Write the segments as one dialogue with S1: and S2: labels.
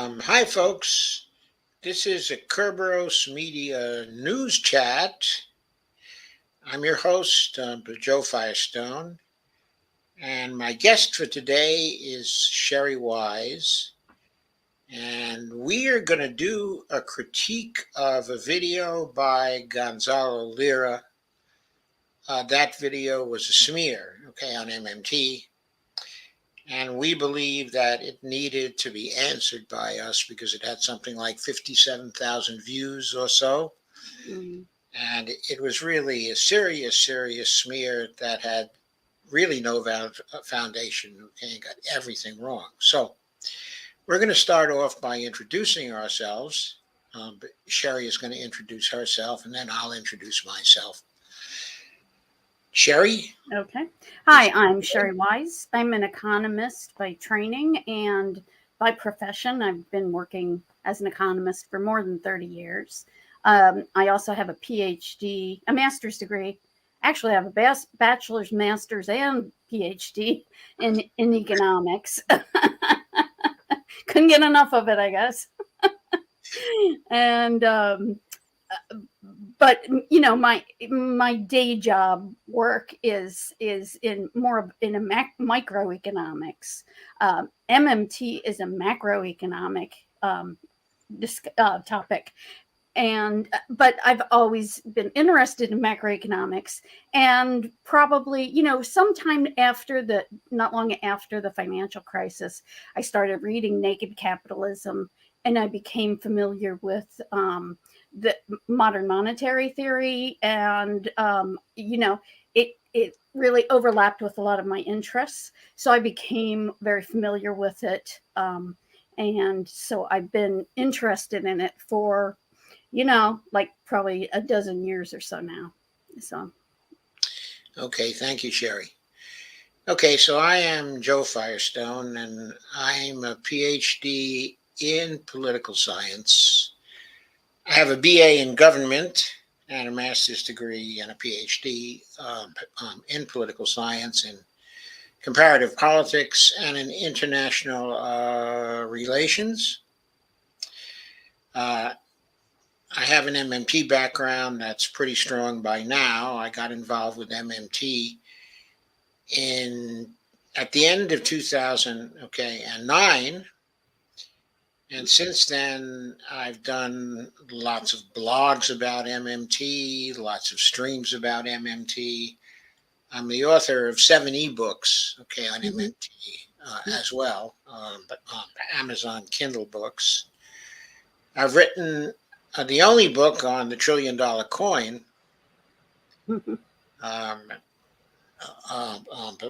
S1: Hi, folks. This is a Kerberos Media News Chat. I'm your host, Joe Firestone, and my guest for today is Sherry Wise. And we are going to do a critique of a video by Gonzalo Lira. That video was a smear, on MMT. And we believe that it needed to be answered by us because it had something like 57,000 views or so.
S2: Mm.
S1: And it was really a serious, serious smear that had really no foundation, and got everything wrong. So we're going to start off by introducing ourselves. But Sherry is going to introduce herself, and then I'll introduce myself. Sherry?
S2: Okay. Hi, I'm Sherry Wise. I'm an economist by training and by profession. I've been working as an economist for more than 30 years. I also have a PhD, a master's degree. Actually, I have a bachelor's, master's, and PhD in economics. Couldn't get enough of it, I guess. And but my day job work is in more in a microeconomics. MMT is a macroeconomic topic, and but I've always been interested in macroeconomics, and probably sometime after not long after the financial crisis, I started reading Naked Capitalism, and I became familiar with the modern monetary theory, and it really overlapped with a lot of my interests, so I became very familiar with it, and so I've been interested in it for like probably a dozen years or so now. So
S1: Okay, thank you, Sherry. Okay, so I am Joe Firestone, and I'm a PhD in political science. I have a BA in government and a master's degree and a PhD in political science and comparative politics and in international relations. I have an MMT background that's pretty strong by now. I got involved with MMT at the end of 2009. And since then, I've done lots of blogs about MMT, lots of streams about MMT. I'm the author of 7 ebooks, on MMT as well, but on Amazon Kindle books. I've written the only book on the $1 trillion coin,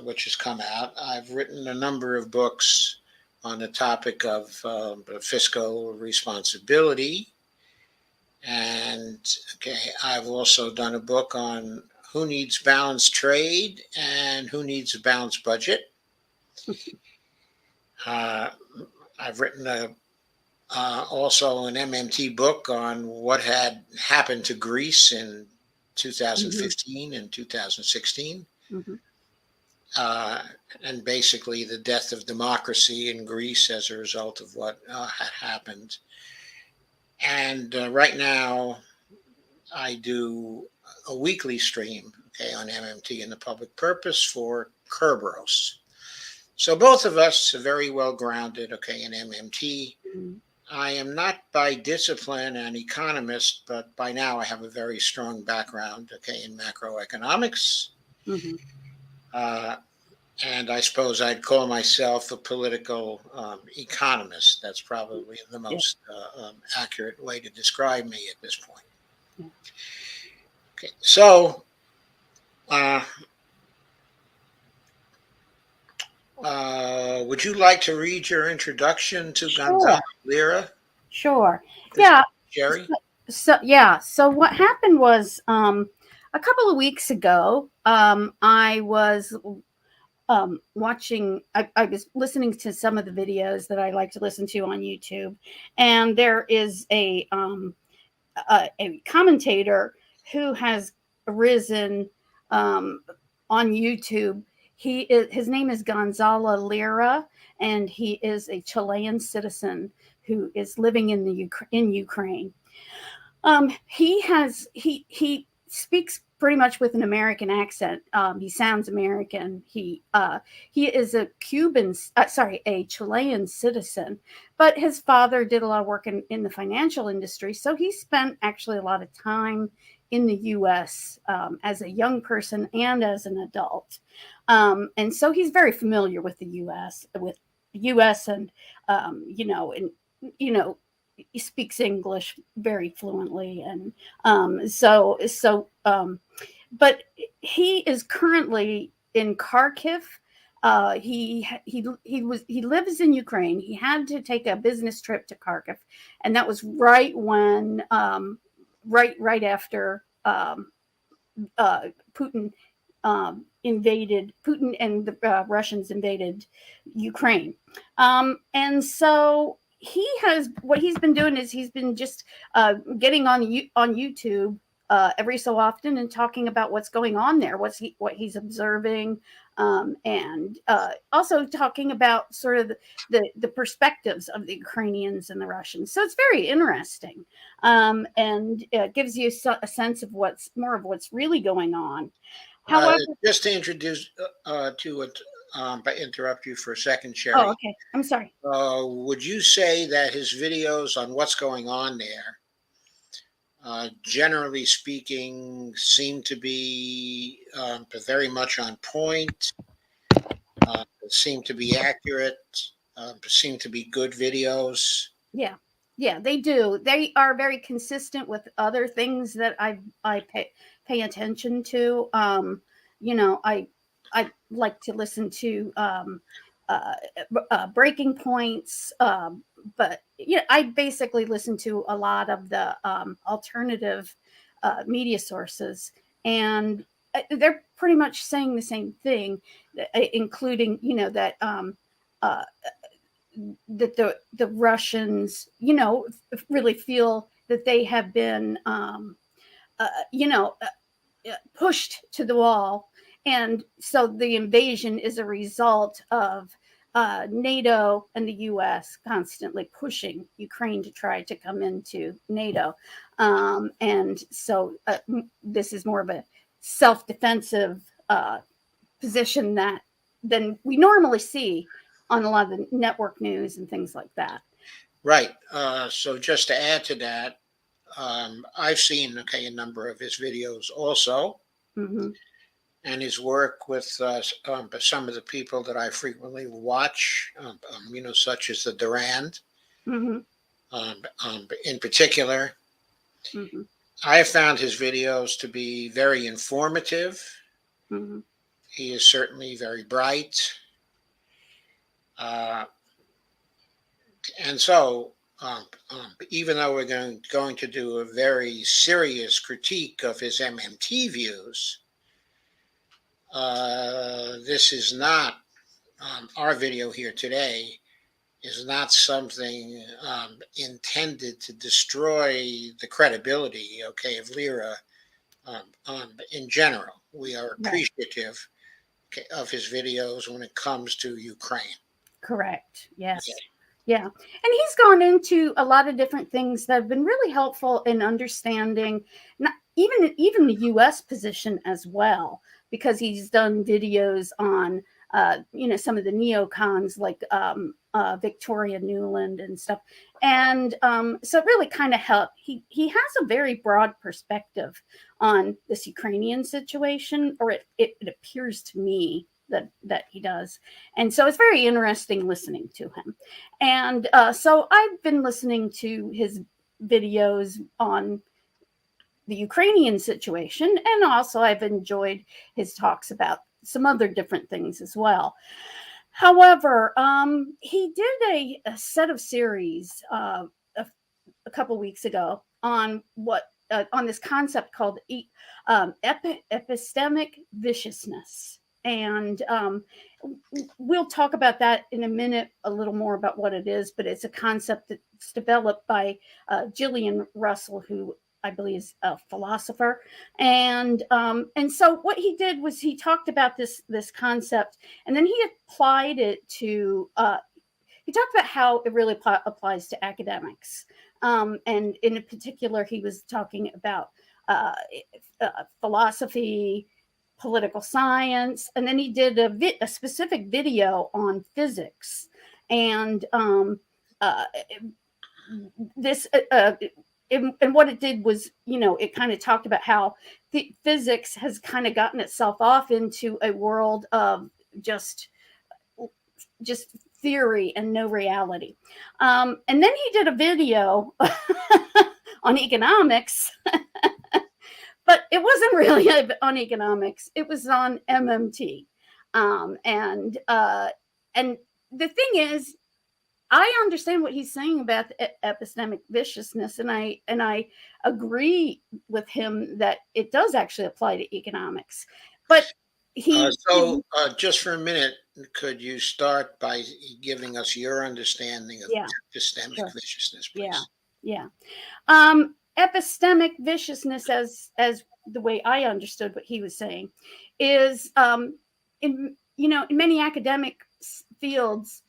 S1: which has come out. I've written a number of books on the topic of fiscal responsibility. And I've also done a book on who needs balanced trade and who needs a balanced budget. I've written also an MMT book on what had happened to Greece in 2015 and 2016. And basically the death of democracy in Greece as a result of what had happened. And right now I do a weekly stream, on MMT and the public purpose for Kerberos. So both of us are very well grounded, in MMT. I am not by discipline an economist, but by now I have a very strong background, in macroeconomics. And I suppose I'd call myself a political economist. That's probably the most accurate way to describe me at this point. Okay, so would you like to read your introduction to Gonzalo Lira?
S2: Sure. Yeah.
S1: Sherry?
S2: So what happened was a couple of weeks ago, I was watching, I was listening to some of the videos that I like to listen to on YouTube, and there is a commentator who has arisen on YouTube. His name is Gonzalo Lira, and he is a Chilean citizen who is living in Ukraine. He speaks pretty much with an American accent. He sounds American. He is a a Chilean citizen, but his father did a lot of work in the financial industry, so he spent actually a lot of time in the U.S. As a young person and as an adult, and so he's very familiar with the U.S. And and you know he speaks English very fluently, and but he is currently in Kharkiv. He lives in Ukraine. He had to take a business trip to Kharkiv, and that was right when right after Putin Putin and the Russians invaded Ukraine. And so what he's been doing is he's been just getting on YouTube every so often and talking about what's going on there, what he's observing, and also talking about sort of the perspectives of the Ukrainians and the Russians. So it's very interesting, and gives you a sense of what's really going on. However,
S1: just to introduce to it, but interrupt you for a second,
S2: oh,
S1: Sherry.
S2: okay. I'm sorry.
S1: Would you say that his videos on what's going on there, generally speaking, seem to be very much on point, seem to be accurate, seem to be good videos?
S2: Yeah, they do. They are very consistent with other things that I pay attention to. I like to listen to breaking points, but I basically listen to a lot of the alternative media sources, and they're pretty much saying the same thing, including that. Uh, that the Russians, really feel that they have been, uh, you know, pushed to the wall, and so the invasion is a result of NATO and the U.S. constantly pushing Ukraine to try to come into NATO, and so this is more of a self-defensive position than we normally see on a lot of the network news and things like that.
S1: Right. So just to add to that, I've seen a number of his videos also,
S2: Mm-hmm.
S1: and his work with some of the people that I frequently watch, such as the Durand,
S2: Mm-hmm.
S1: in particular.
S2: Mm-hmm.
S1: I have found his videos to be very informative.
S2: Mm-hmm.
S1: He is certainly very bright. Uh, and so, even though we're going to do a very serious critique of his MMT views, this is not, our video here today is not something intended to destroy the credibility, of Lira in general. We are
S2: Right.
S1: appreciative of his videos when it comes to Ukraine.
S2: Correct.
S1: Okay.
S2: Yes. Yeah. And he's gone into a lot of different things that have been really helpful in understanding not even the US position as well, because he's done videos on some of the neocons like Victoria Newland and stuff. And so it really kind of helped. He has a very broad perspective on this Ukrainian situation, or it appears to me that he does. And so it's very interesting listening to him. And so I've been listening to his videos on the Ukrainian situation, and also I've enjoyed his talks about some other different things as well. However, he did a set of series a couple weeks ago on on this concept called epistemic viciousness. And we'll talk about that in a minute, a little more about what it is, but it's a concept that's developed by Gillian Russell, who I believe is a philosopher. And so what he did was he talked about this concept, and then he applied it to he talked about how it really applies to academics. And in particular, he was talking about uh, philosophy, political science, and then he did a specific video on physics. And uh, this and what it did was, it kind of talked about how the physics has kind of gotten itself off into a world of just just theory and no reality. And then he did a video on economics, but it wasn't really on economics. It was on MMT. And the thing is, I understand what he's saying about epistemic viciousness, and I agree with him that it does actually apply to economics. But
S1: Just for a minute, could you start by giving us your understanding of epistemic viciousness, please?
S2: Yeah. Epistemic viciousness, as the way I understood what he was saying, is in many academic fields,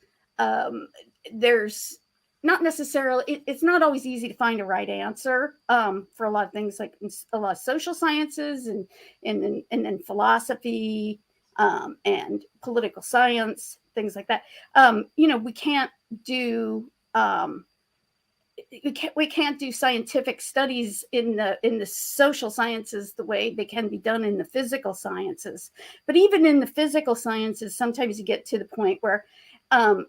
S2: there's not necessarily, it's not always easy to find a right answer for a lot of things, like a lot of social sciences and then philosophy and political science, things like that. We can't do we can't do scientific studies in the social sciences the way they can be done in the physical sciences. But even in the physical sciences, sometimes you get to the point where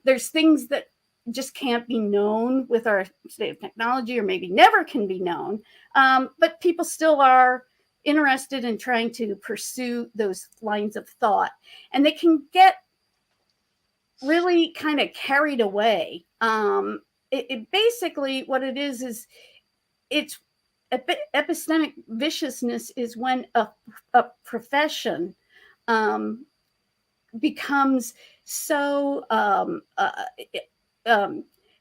S2: there's things that just can't be known with our state of technology, or maybe never can be known. But people still are interested in trying to pursue those lines of thought, and they can get really kind of carried away. It basically, what it is it's epistemic viciousness is when a profession becomes so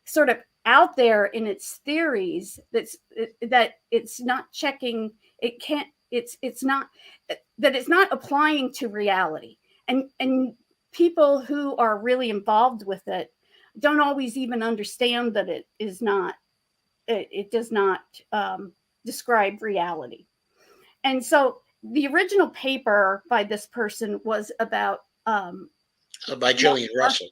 S2: sort of out there in its theories that it's not checking, it can't, it's not, that it's not applying to reality. And people who are really involved with it don't always even understand that it is not, it does not describe reality. And so the original paper by this person was about
S1: by Gillian Russell.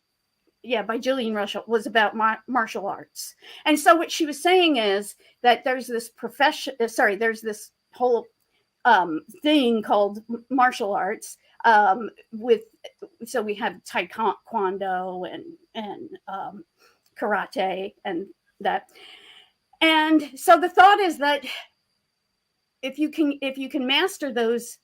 S2: Yeah, by Gillian Russell, was about martial arts. And so what she was saying is that there's this there's this whole thing called martial arts, so we have taekwondo and karate and that. And so the thought is that if you can master those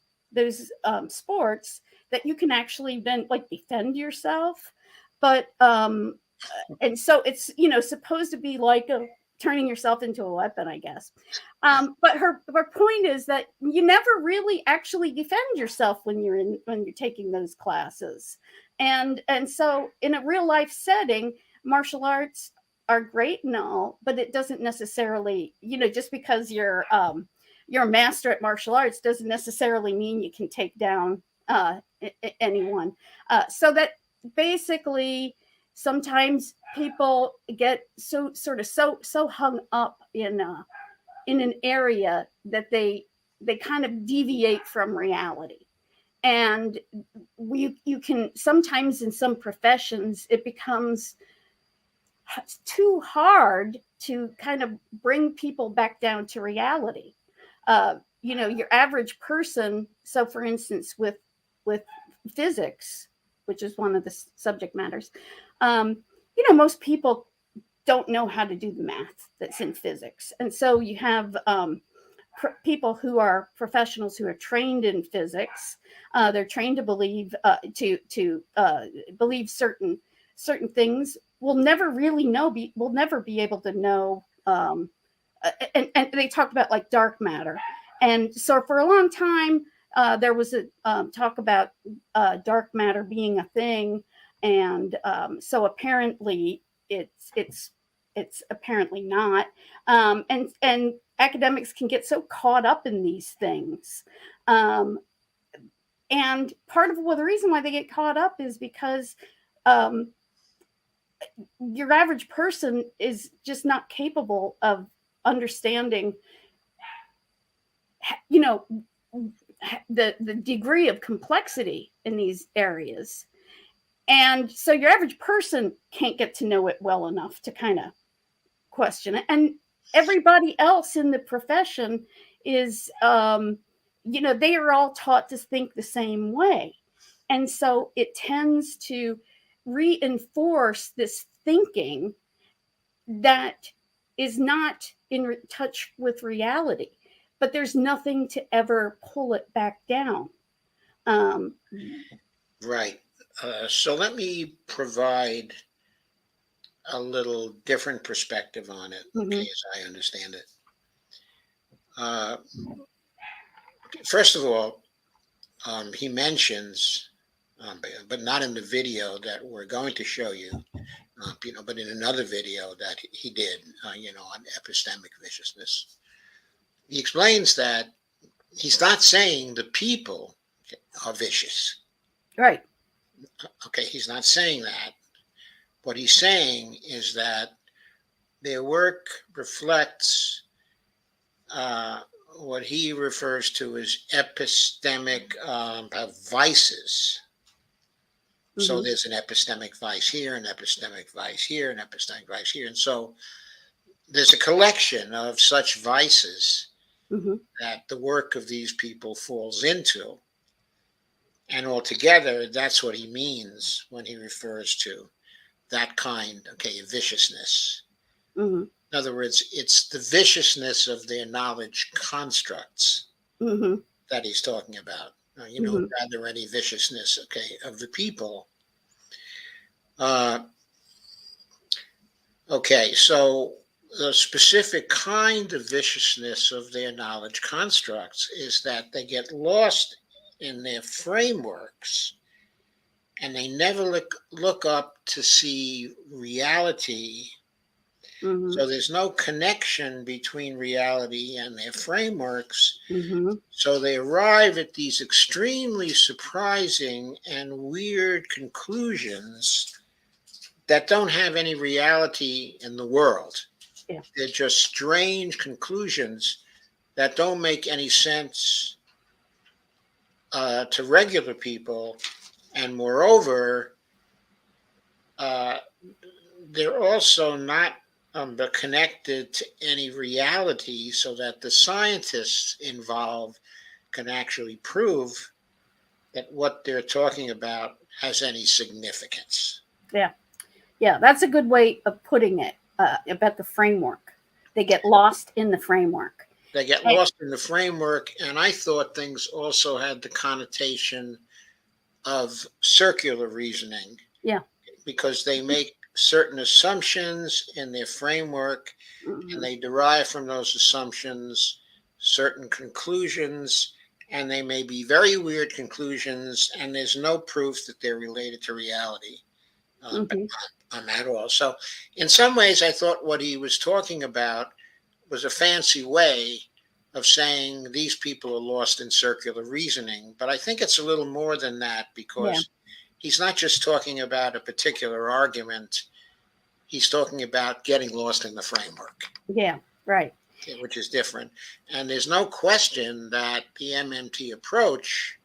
S2: sports, that you can actually then like defend yourself. But and so it's supposed to be like turning yourself into a weapon, I guess. But her point is that you never really actually defend yourself when you're taking those classes. And so in a real life setting, martial arts are great and all, but it doesn't necessarily, just because you're a master at martial arts doesn't necessarily mean you can take down anyone. So that basically sometimes people get so hung up in an area that they kind of deviate from reality. And you can sometimes, in some professions, it becomes too hard to kind of bring people back down to reality. Your average person. So, for instance, with physics, which is one of the subject matters, most people don't know how to do the math that's in physics, and so you have people who are professionals who are trained in physics. They're trained to believe believe certain things. We'll never really know. We'll never be able to know. And they talked about like dark matter, and so for a long time there was a talk about dark matter being a thing, and so apparently it's apparently not. And academics can get so caught up in these things. And part of the reason why they get caught up is because your average person is just not capable of understanding, you know, the degree of complexity in these areas. And so your average person can't get to know it well enough to kind of question it. And everybody else in the profession is, they are all taught to think the same way. And so it tends to reinforce this thinking that is not in touch with reality, but there's nothing to ever pull it back down. Um,
S1: Right. So let me provide a little different perspective on it, okay,
S2: mhm,
S1: as I understand it. Uh, First of all, he mentions, but not in the video that we're going to show you, but in another video that he did, on epistemic viciousness. He explains that he's not saying the people are vicious.
S2: right.
S1: Okay, he's not saying that. What he's saying is that their work reflects uh, what he refers to as epistemic vices. So
S2: Hmm.
S1: there's an epistemic vice here, an epistemic vice here, an epistemic vice here. And so there's a collection of such vices
S2: Hmm.
S1: that the work of these people falls into. And altogether, that's what he means when he refers to that kind, okay, of viciousness.
S2: Hmm.
S1: In other words, it's the viciousness of their knowledge constructs
S2: Hmm.
S1: that he's talking about.
S2: Hmm.
S1: Rather any viciousness, okay, of the people. Uh, okay, so the specific kind of viciousness of their knowledge constructs is that they get lost in their frameworks and they never look up to see reality.
S2: Hmm.
S1: So there's no connection between reality and their frameworks.
S2: Hmm.
S1: So they arrive at these extremely surprising and weird conclusions that don't have any reality in the world.
S2: Yeah.
S1: They're just strange conclusions that don't make any sense to regular people. And moreover, uh, they're also not connected to any reality so that the scientists involved can actually prove that what they're talking about has any significance.
S2: Yeah. Yeah. That's a good way of putting it, about the framework. They get lost in the framework.
S1: They get
S2: And,
S1: lost in the framework, and I thought things also had the connotation of circular reasoning
S2: yeah.
S1: because they make certain assumptions in their framework and
S2: Hmm.
S1: they derive from those assumptions certain conclusions, and they may be very weird conclusions, and there's no proof that they're related to reality, but
S2: Hmm.
S1: not at all. So, in some ways, I thought what he was talking about was a fancy way of saying these people are lost in circular reasoning, but I think it's a little more than that
S2: Yeah.
S1: because he's not just talking about a particular argument, he's talking about getting lost in the framework,
S2: Yeah. Right.
S1: which is different. And there's no question that the MMT approach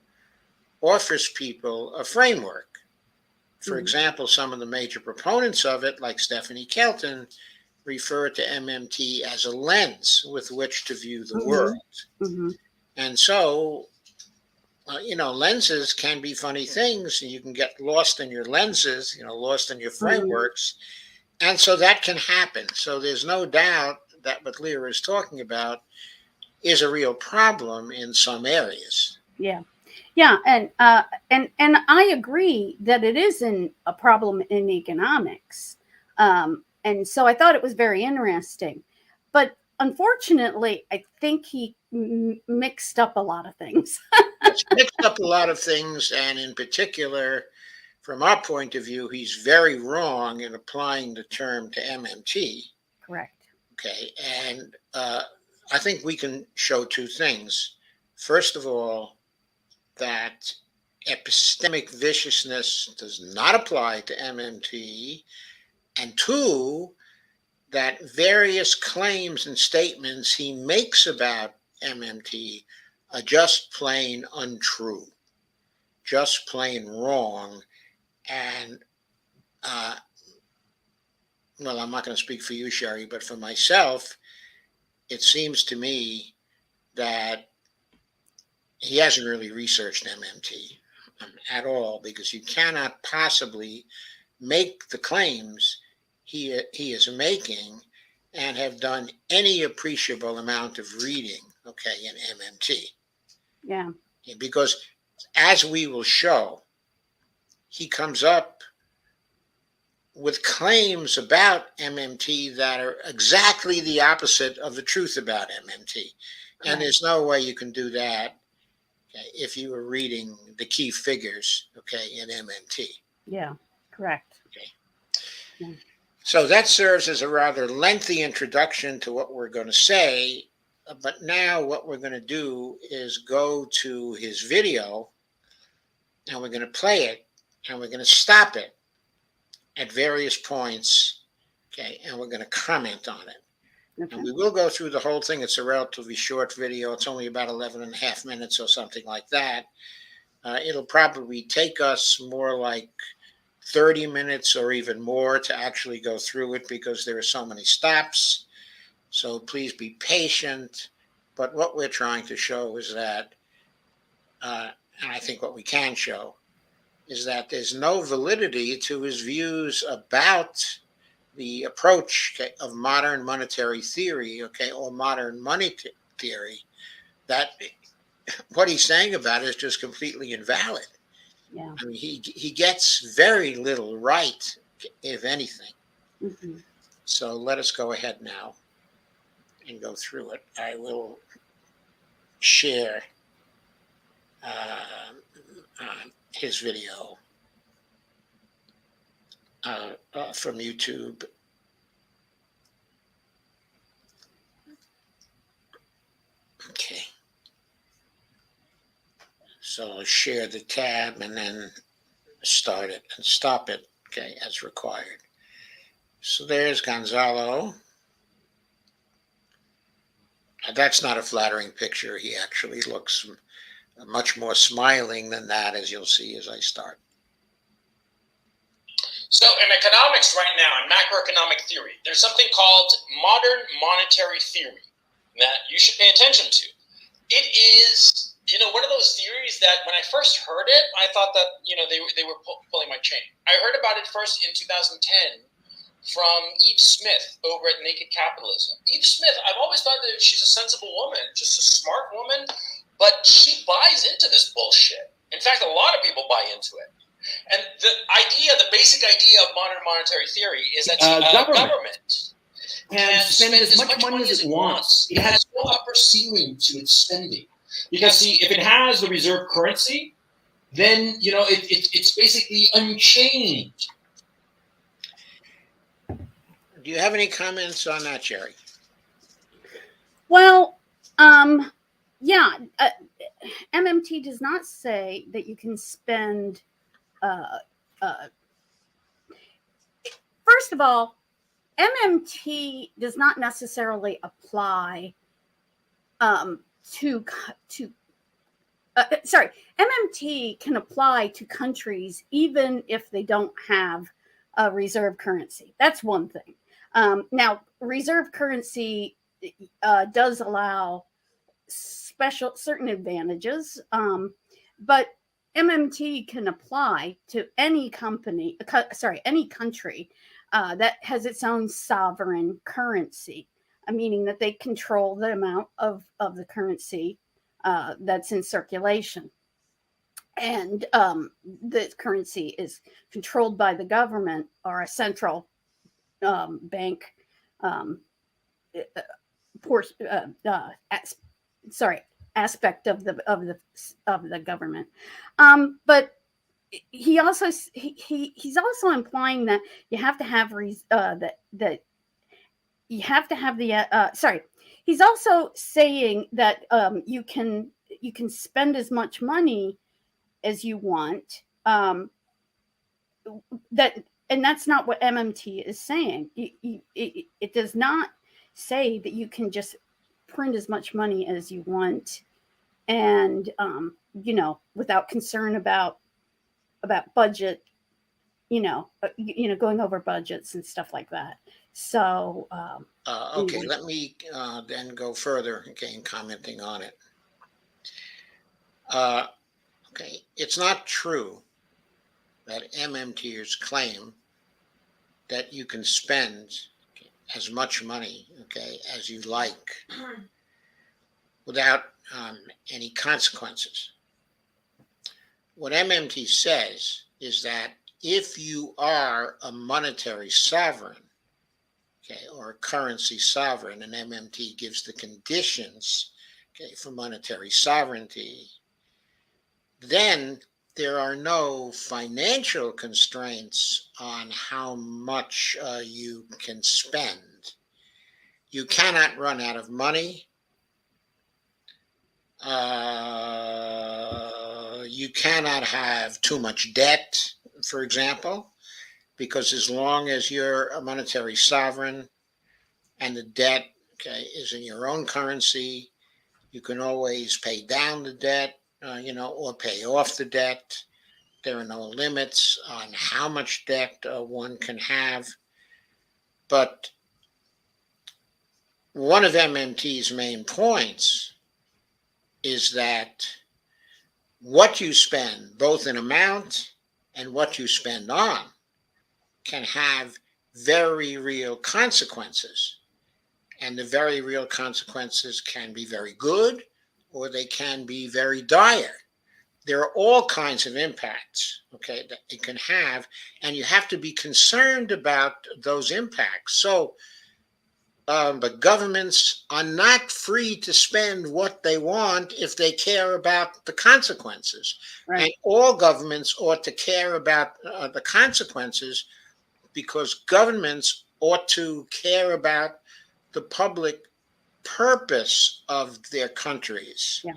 S1: offers people a framework. For
S2: Hmm.
S1: example, some of the major proponents of it, like Stephanie Kelton, refer to MMT as a lens with which to view the
S2: Hmm.
S1: world.
S2: Hmm.
S1: And so, lenses can be funny things. You can get lost in your lenses, lost in your
S2: Hmm.
S1: frameworks. And so that can happen. So there's no doubt that what Lira is talking about is a real problem in some areas.
S2: Yeah. Yeah, and I agree that it is a problem in economics, and so I thought it was very interesting, but unfortunately, I think he mixed up a lot of things.
S1: It's mixed up a lot of things, and in particular, from our point of view, he's very wrong in applying the term to MMT.
S2: Correct.
S1: Okay, and I think we can show two things. First of all, that epistemic viciousness does not apply to MMT, And two, that various claims and statements he makes about MMT are just plain untrue, just plain wrong. And, well, I'm not going to speak for you, Sherry, but for myself, it seems to me that he hasn't really researched MMT at all, because you cannot possibly make the claims he is making and have done any appreciable amount of reading, okay, in MMT.
S2: Yeah.
S1: Because as we will show, he comes up with claims about MMT that are exactly the opposite of the truth about MMT. And there's no way you can do that, okay, if you were reading the key figures, okay, in MMT.
S2: Yeah, correct.
S1: Okay.
S2: Yeah.
S1: So that serves as a rather lengthy introduction to what we're going to say. But now what we're going to do is go to his video, and we're going to play it, and we're going to stop it at various points, okay, and we're going to comment on it.
S2: Okay.
S1: And we will go through the whole thing. It's a relatively short video. It's only about 11 and a half minutes or something like that. It'll probably take us more like 30 minutes or even more to actually go through it, because there are so many stops. So please be patient. But what we're trying to show is that, and I think what we can show, is that there's no validity to his views about the approach, okay, of modern monetary theory, okay, or modern money theory. That what he's saying about it is just completely invalid.
S2: Yeah.
S1: I mean, he gets very little right, if anything.
S2: Mm-hmm.
S1: So let us go ahead now and go through it. I will share his video from YouTube. Okay. So I'll share the tab and then start it and stop it, okay, as required. So there's Gonzalo. That's not a flattering picture. He actually looks much more smiling than that, as you'll see as I start.
S3: So in economics right now, in macroeconomic theory, there's something called modern monetary theory that you should pay attention to. It is, one of those theories that when I first heard it, I thought that, they were pulling my chain. I heard about it first in 2010 from Eve Smith over at Naked Capitalism. Eve Smith, I've always thought that she's a sensible woman, just a smart woman, but she buys into this bullshit. In fact, a lot of people buy into it. And the basic idea of modern monetary theory is that government can spend as much money as it wants. It has no upper ceiling to its spending. Because, see, if it has the reserve currency, then, it's basically unchanged.
S1: Do you have any comments on that, Jerry?
S2: Well, yeah, MMT does not say that you can spend. First of all, MMT does not necessarily apply MMT can apply to countries even if they don't have a reserve currency. That's one thing. Now, reserve currency does allow certain advantages, but MMT can apply to any country that has its own sovereign currency, meaning that they control the amount of the currency that's in circulation. And the currency is controlled by the government or a central bank aspect of the government. But he's also implying that you have to have he's also saying that you can spend as much money as you want, that and that's not what MMT is saying. It does not say that you can just print as much money as you want, and without concern about budget, going over budgets and stuff like that. So
S1: Okay,
S2: anyway.
S1: let me then go further, okay, in commenting on it. Okay, it's not true that MMTers claim that you can spend as much money, okay, as you like without any consequences. What MMT says is that if you are a monetary sovereign, okay, or a currency sovereign, and MMT gives the conditions, okay, for monetary sovereignty, then there are no financial constraints on how much you can spend. You cannot run out of money. You cannot have too much debt, for example, because as long as you're a monetary sovereign and the debt, okay, is in your own currency, you can always pay down the debt, or pay off the debt. There are no limits on how much debt one can have. But one of MMT's main points is that what you spend, both in amount and what you spend on, can have very real consequences. And the very real consequences can be very good, or they can be very dire. There are all kinds of impacts, okay, that it can have, and you have to be concerned about those impacts. So, but governments are not free to spend what they want if they care about the consequences.
S2: Right.
S1: And all governments ought to care about the consequences, because governments ought to care about the public purpose of their countries.
S2: Yeah.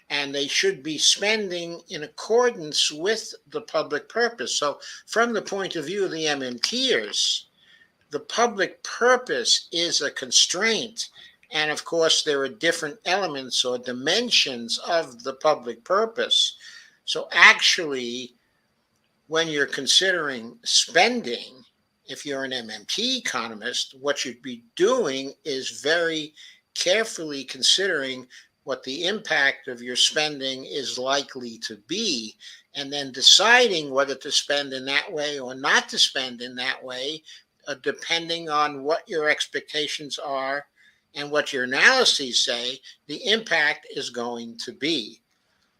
S1: And they should be spending in accordance with the public purpose. So from the point of view of the MMTers, the public purpose is a constraint. And of course, there are different elements or dimensions of the public purpose. So actually, when you're considering spending, if you're an MMT economist, what you'd be doing is very carefully considering what the impact of your spending is likely to be, and then deciding whether to spend in that way or not to spend in that way, depending on what your expectations are and what your analyses say the impact is going to be.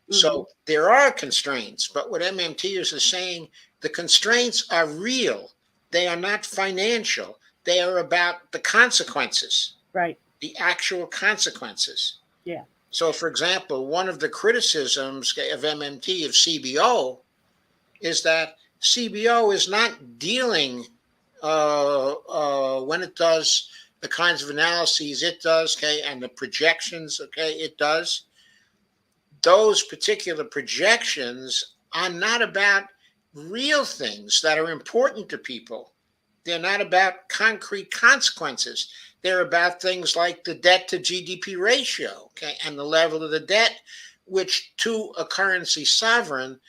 S1: Mm-hmm. So there are constraints, but what MMTers are saying, the constraints are real. They are not financial. They are about the consequences.
S2: Right.
S1: The actual consequences.
S2: Yeah.
S1: So, for example, one of the criticisms of MMT of CBO is that CBO is not dealing when it does the kinds of analyses it does, okay, and the projections, okay, it does. Those particular projections are not about real things that are important to people. They're not about concrete consequences. They're about things like the debt to GDP ratio, okay, and the level of the debt, which to a currency sovereign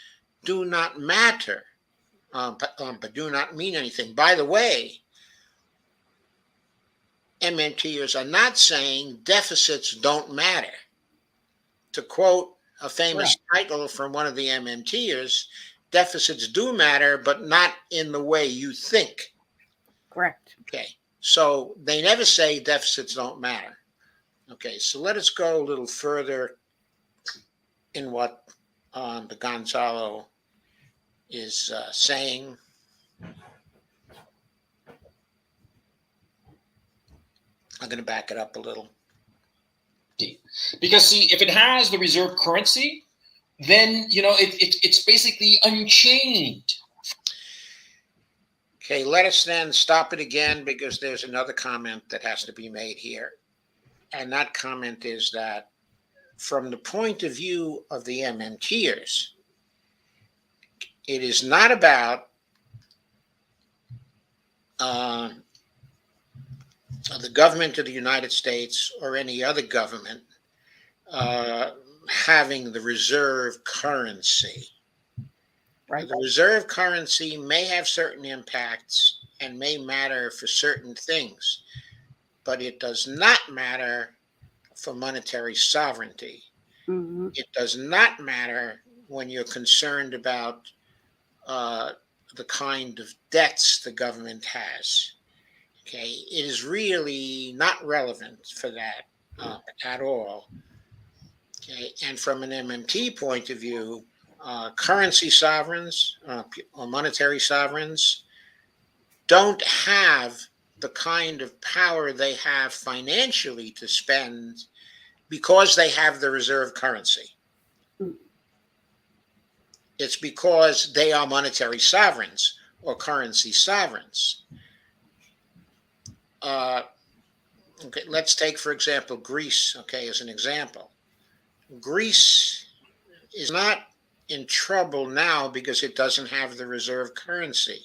S1: do not matter, but do not mean anything. By the way, MMTers are not saying deficits don't matter. To quote a famous title from one of the MMTers, deficits do matter, but not in the way you think.
S2: Correct.
S1: Okay. So they never say deficits don't matter. Okay, so let us go a little further in what the Gonzalo is saying. I'm going to back it up a little.
S3: Because see, if it has the reserve currency, then it's basically unchained.
S1: Okay, let us then stop it again, because there's another comment that has to be made here. And that comment is that from the point of view of the MMTers, it is not about uh, the government of the United States or any other government having the reserve currency.
S2: Right.
S1: The reserve currency may have certain impacts and may matter for certain things, but it does not matter for monetary sovereignty.
S2: Mm-hmm.
S1: It does not matter when you're concerned about the kind of debts the government has. Okay, it is really not relevant for that at all. Okay, and from an MMT point of view, currency sovereigns or monetary sovereigns don't have the kind of power they have financially to spend because they have the reserve currency. It's because they are monetary sovereigns or currency sovereigns. Okay, let's take, for example, Greece, okay, as an example. Greece is not in trouble now because it doesn't have the reserve currency.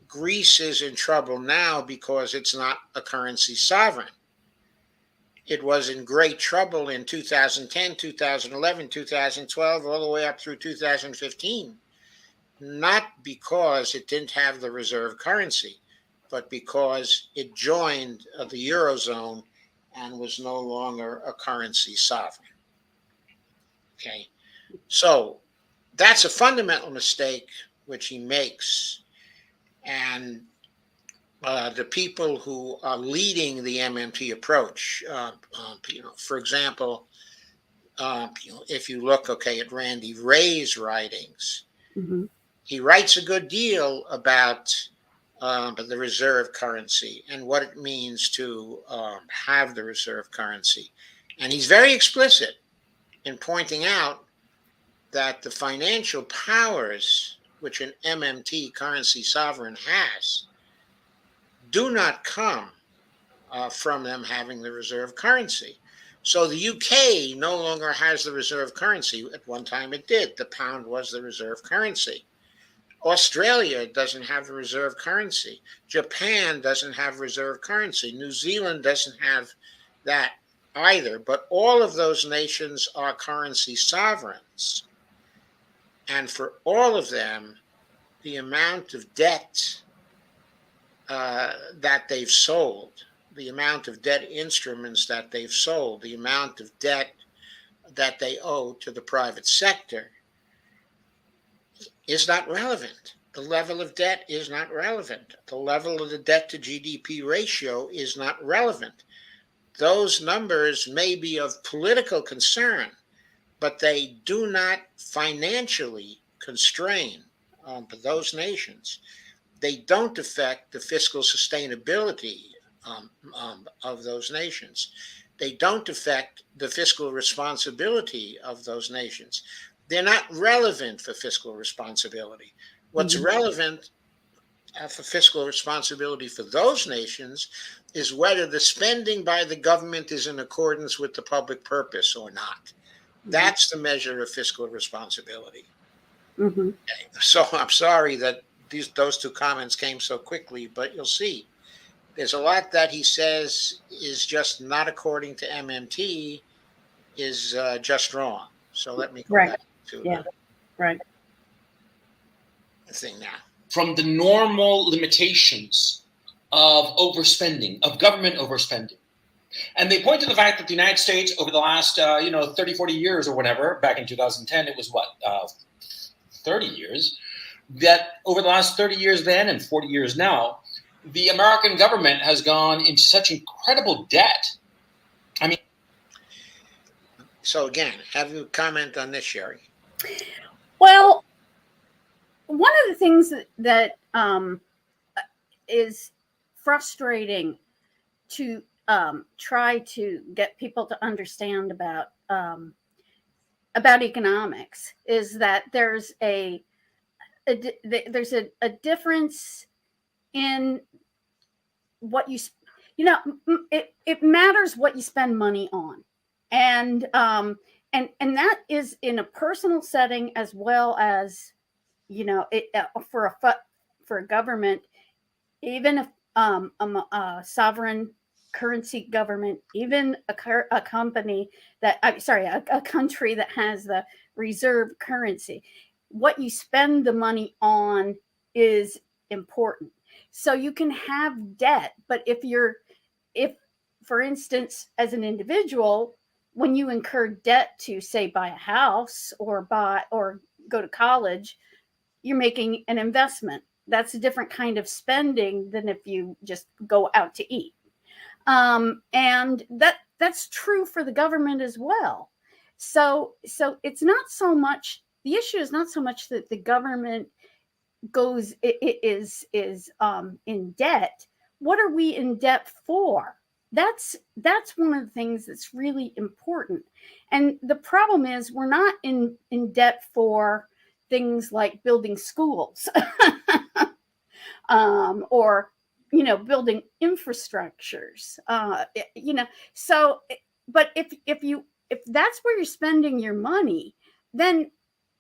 S1: Greece is in trouble now because it's not a currency sovereign. It was in great trouble in 2010, 2011, 2012, all the way up through 2015. Not because it didn't have the reserve currency, but because it joined the Eurozone and was no longer a currency sovereign. Okay, so that's a fundamental mistake which he makes. And the people who are leading the MMT approach, for example, if you look, okay, at Randy Ray's writings,
S2: Mm-hmm.
S1: he writes a good deal about the reserve currency and what it means to have the reserve currency. And he's very explicit in pointing out that the financial powers which an MMT currency sovereign has do not come from them having the reserve currency. So the UK no longer has the reserve currency. At one time it did. The pound was the reserve currency. Australia doesn't have the reserve currency. Japan doesn't have reserve currency. New Zealand doesn't have that either. But all of those nations are currency sovereigns. And for all of them, the amount of debt that they've sold, the amount of debt instruments that they've sold, the amount of debt that they owe to the private sector is not relevant. The level of debt is not relevant. The level of the debt to GDP ratio is not relevant. Those numbers may be of political concern, but they do not financially constrain those nations. They don't affect the fiscal sustainability of those nations. They don't affect the fiscal responsibility of those nations. They're not relevant for fiscal responsibility. What's relevant for fiscal responsibility for those nations is whether the spending by the government is in accordance with the public purpose or not. That's the measure of fiscal responsibility.
S2: Mm-hmm.
S1: Okay. So I'm sorry that those two comments came so quickly, but you'll see there's a lot that he says is just not according to MMT, is just wrong. So let me go back to
S2: the
S1: thing now.
S3: From the normal limitations of overspending, of government overspending. And they point to the fact that the United States over the last, 30, 40 years or whatever, back in 2010, it was 30 years, that over the last 30 years then and 40 years now, the American government has gone into such incredible debt. I mean.
S1: So again, have you comment on this, Sherry?
S2: Well, one of the things that is frustrating to try to get people to understand about economics is that there's a difference in what it matters what you spend money on, and that is in a personal setting as well as for a government. even if a sovereign currency government, even a company that, I'm sorry, a country that has the reserve currency, what you spend the money on is important. So you can have debt, but if, for instance, as an individual, when you incur debt to, say, buy a house or go to college, you're making an investment. That's a different kind of spending than if you just go out to eat. And that's true for the government as well. So it's not so much, the issue is not so much that the government is in debt. What are we in debt for? That's one of the things that's really important. And the problem is we're not in debt for things like building schools or building infrastructures. So but if that's where you're spending your money, then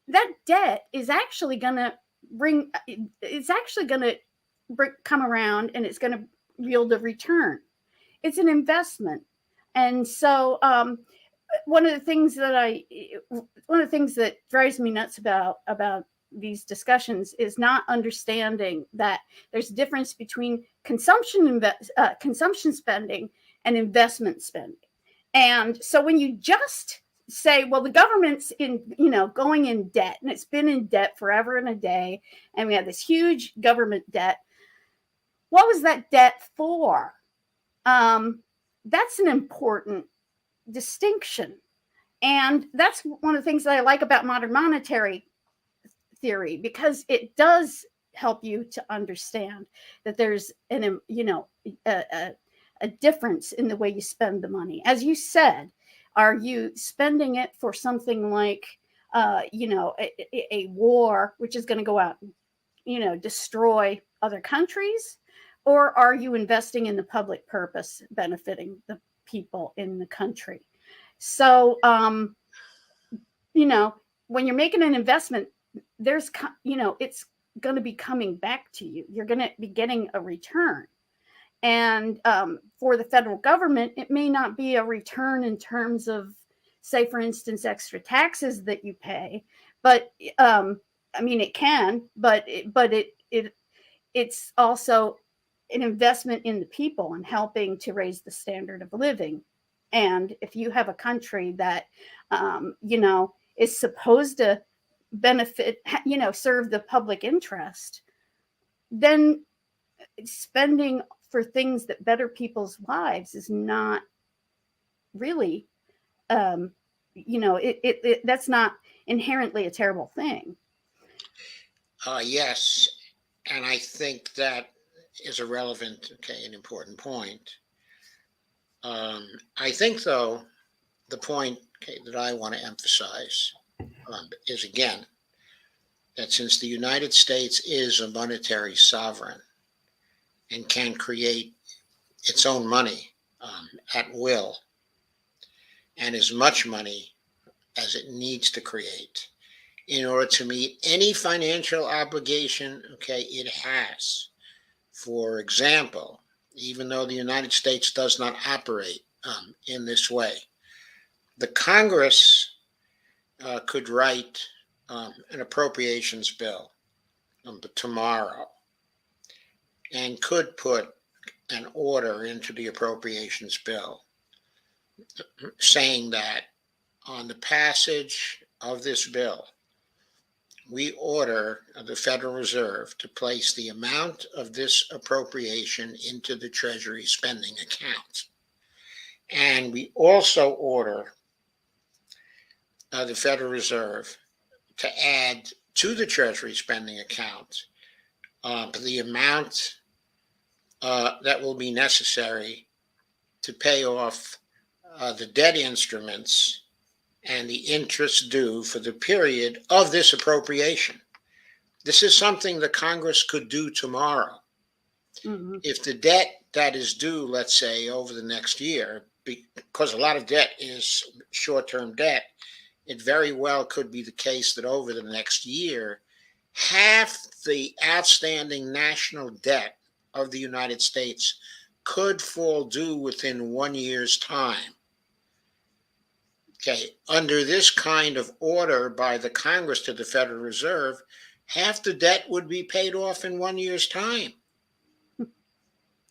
S2: that debt is actually going to come around, and it's going to yield a return. It's an investment. And so one of the things that drives me nuts about these discussions is not understanding that there's a difference between consumption spending and investment spending. And so when you just say, well, the government's going in debt, and it's been in debt forever and a day, and we have this huge government debt. What was that debt for? That's an important distinction. And that's one of the things that I like about modern monetary theory, because it does help you to understand that there's a difference in the way you spend the money. As you said, are you spending it for something like a war, which is going to go out and destroy other countries? Or are you investing in the public purpose, benefiting the people in the country? So, when you're making an investment, it's going to be coming back to you. You're going to be getting a return. And for the federal government, it may not be a return in terms of, say, for instance, extra taxes that you pay. But it can, but it's also an investment in the people and helping to raise the standard of living. And if you have a country that, is supposed to benefit, serve the public interest, then spending for things that better people's lives is not really, that's not inherently a terrible thing.
S1: Yes. And I think that is a relevant, an important point. I think, though, the point that I want to emphasize is, again, that since the United States is a monetary sovereign and can create its own money at will, and as much money as it needs to create in order to meet any financial obligation, it has. For example, even though the United States does not operate in this way, the Congress could write an appropriations bill tomorrow and could put an order into the appropriations bill saying that on the passage of this bill, we order the Federal Reserve to place the amount of this appropriation into the Treasury spending account. And we also order the Federal Reserve to add to the Treasury spending account the amount that will be necessary to pay off the debt instruments and the interest due for the period of this appropriation. This is something the Congress could do tomorrow. Mm-hmm. If the debt that is due, let's say, over the next year, because a lot of debt is short-term debt, it very well could be the case that over the next year, half the outstanding national debt of the United States could fall due within 1 year's time. Okay, under this kind of order by the Congress to the Federal Reserve, half the debt would be paid off in 1 year's time.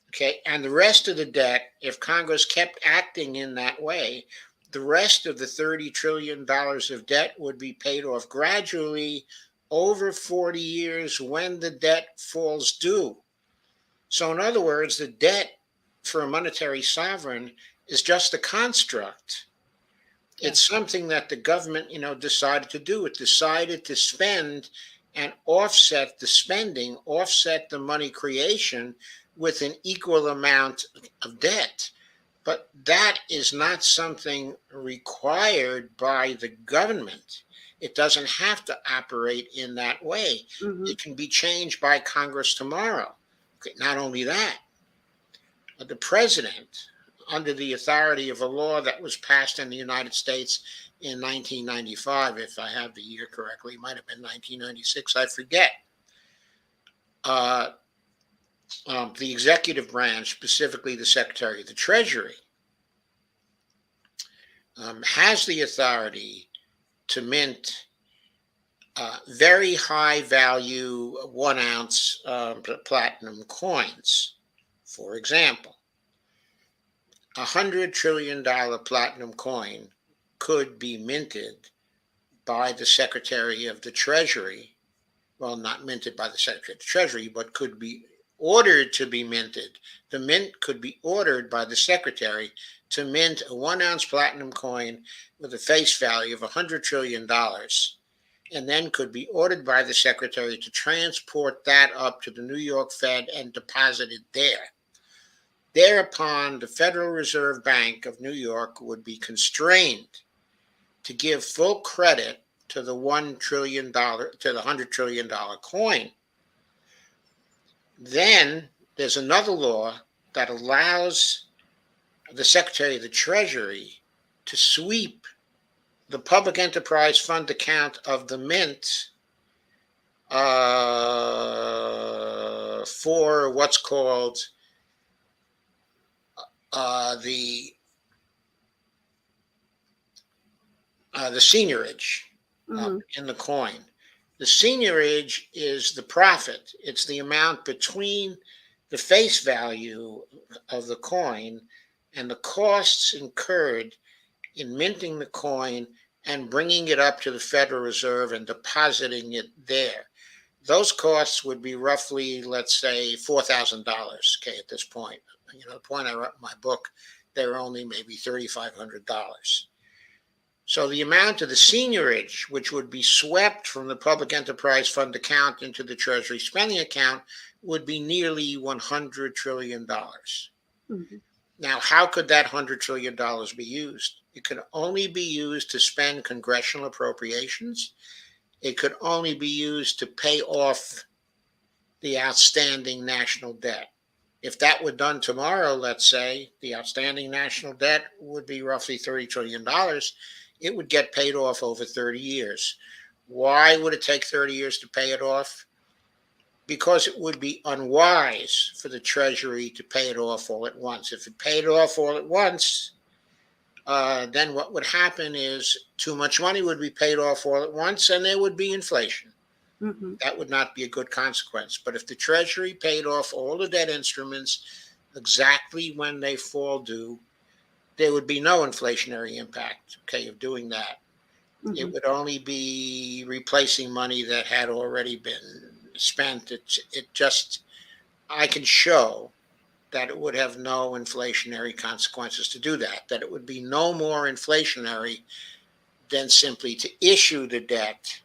S1: Okay, and the rest of the debt, if Congress kept acting in that way, the rest of the $30 trillion of debt would be paid off gradually over 40 years when the debt falls due. So, in other words, the debt for a monetary sovereign is just a construct. It's something that the government, decided to do. It decided to spend and offset the spending, offset the money creation with an equal amount of debt. But that is not something required by the government. It doesn't have to operate in that way.
S2: Mm-hmm.
S1: It can be changed by Congress tomorrow. Okay, not only that, the president, under the authority of a law that was passed in the United States in 1995, if I have the year correctly, it might have been 1996, I forget. The executive branch, specifically the Secretary of the Treasury, has the authority to mint very high value 1 ounce platinum coins. For example, $100 trillion platinum coin could be minted by the Secretary of the Treasury. Well, not minted by the Secretary of the Treasury, but could be ordered to be minted. The mint could be ordered by the Secretary to mint a 1 ounce platinum coin with a face value of $100 trillion, and then could be ordered by the Secretary to transport that up to the New York Fed and deposit it there. Thereupon, the Federal Reserve Bank of New York would be constrained to give full credit to the $1 trillion, to the $100 trillion coin. Then there's another law that allows the Secretary of the Treasury to sweep the public enterprise fund account of the mint for what's called the seigniorage in the coin. The seigniorage is the profit. It's the amount between the face value of the coin and the costs incurred in minting the coin and bringing it up to the Federal Reserve and depositing it there. Those costs would be roughly, let's say, $4,000, okay, at this point. The point I wrote in my book, they were only maybe $3,500. So the amount of the seigniorage, which would be swept from the public enterprise fund account into the Treasury spending account, would be nearly $100 trillion.
S2: Mm-hmm.
S1: Now, how could that $100 trillion be used? It could only be used to spend congressional appropriations. It could only be used to pay off the outstanding national debt. If that were done tomorrow, let's say, the outstanding national debt would be roughly $30 trillion. It would get paid off over 30 years. Why would it take 30 years to pay it off? Because it would be unwise for the Treasury to pay it off all at once. If it paid it off all at once, then what would happen is too much money would be paid off all at once and there would be inflation.
S2: Mm-hmm.
S1: That would not be a good consequence. But if the Treasury paid off all the debt instruments exactly when they fall due, there would be no inflationary impact, okay, of doing that. Mm-hmm. It would only be replacing money that had already been spent. I can show that it would have no inflationary consequences to do that it would be no more inflationary than simply to issue the debt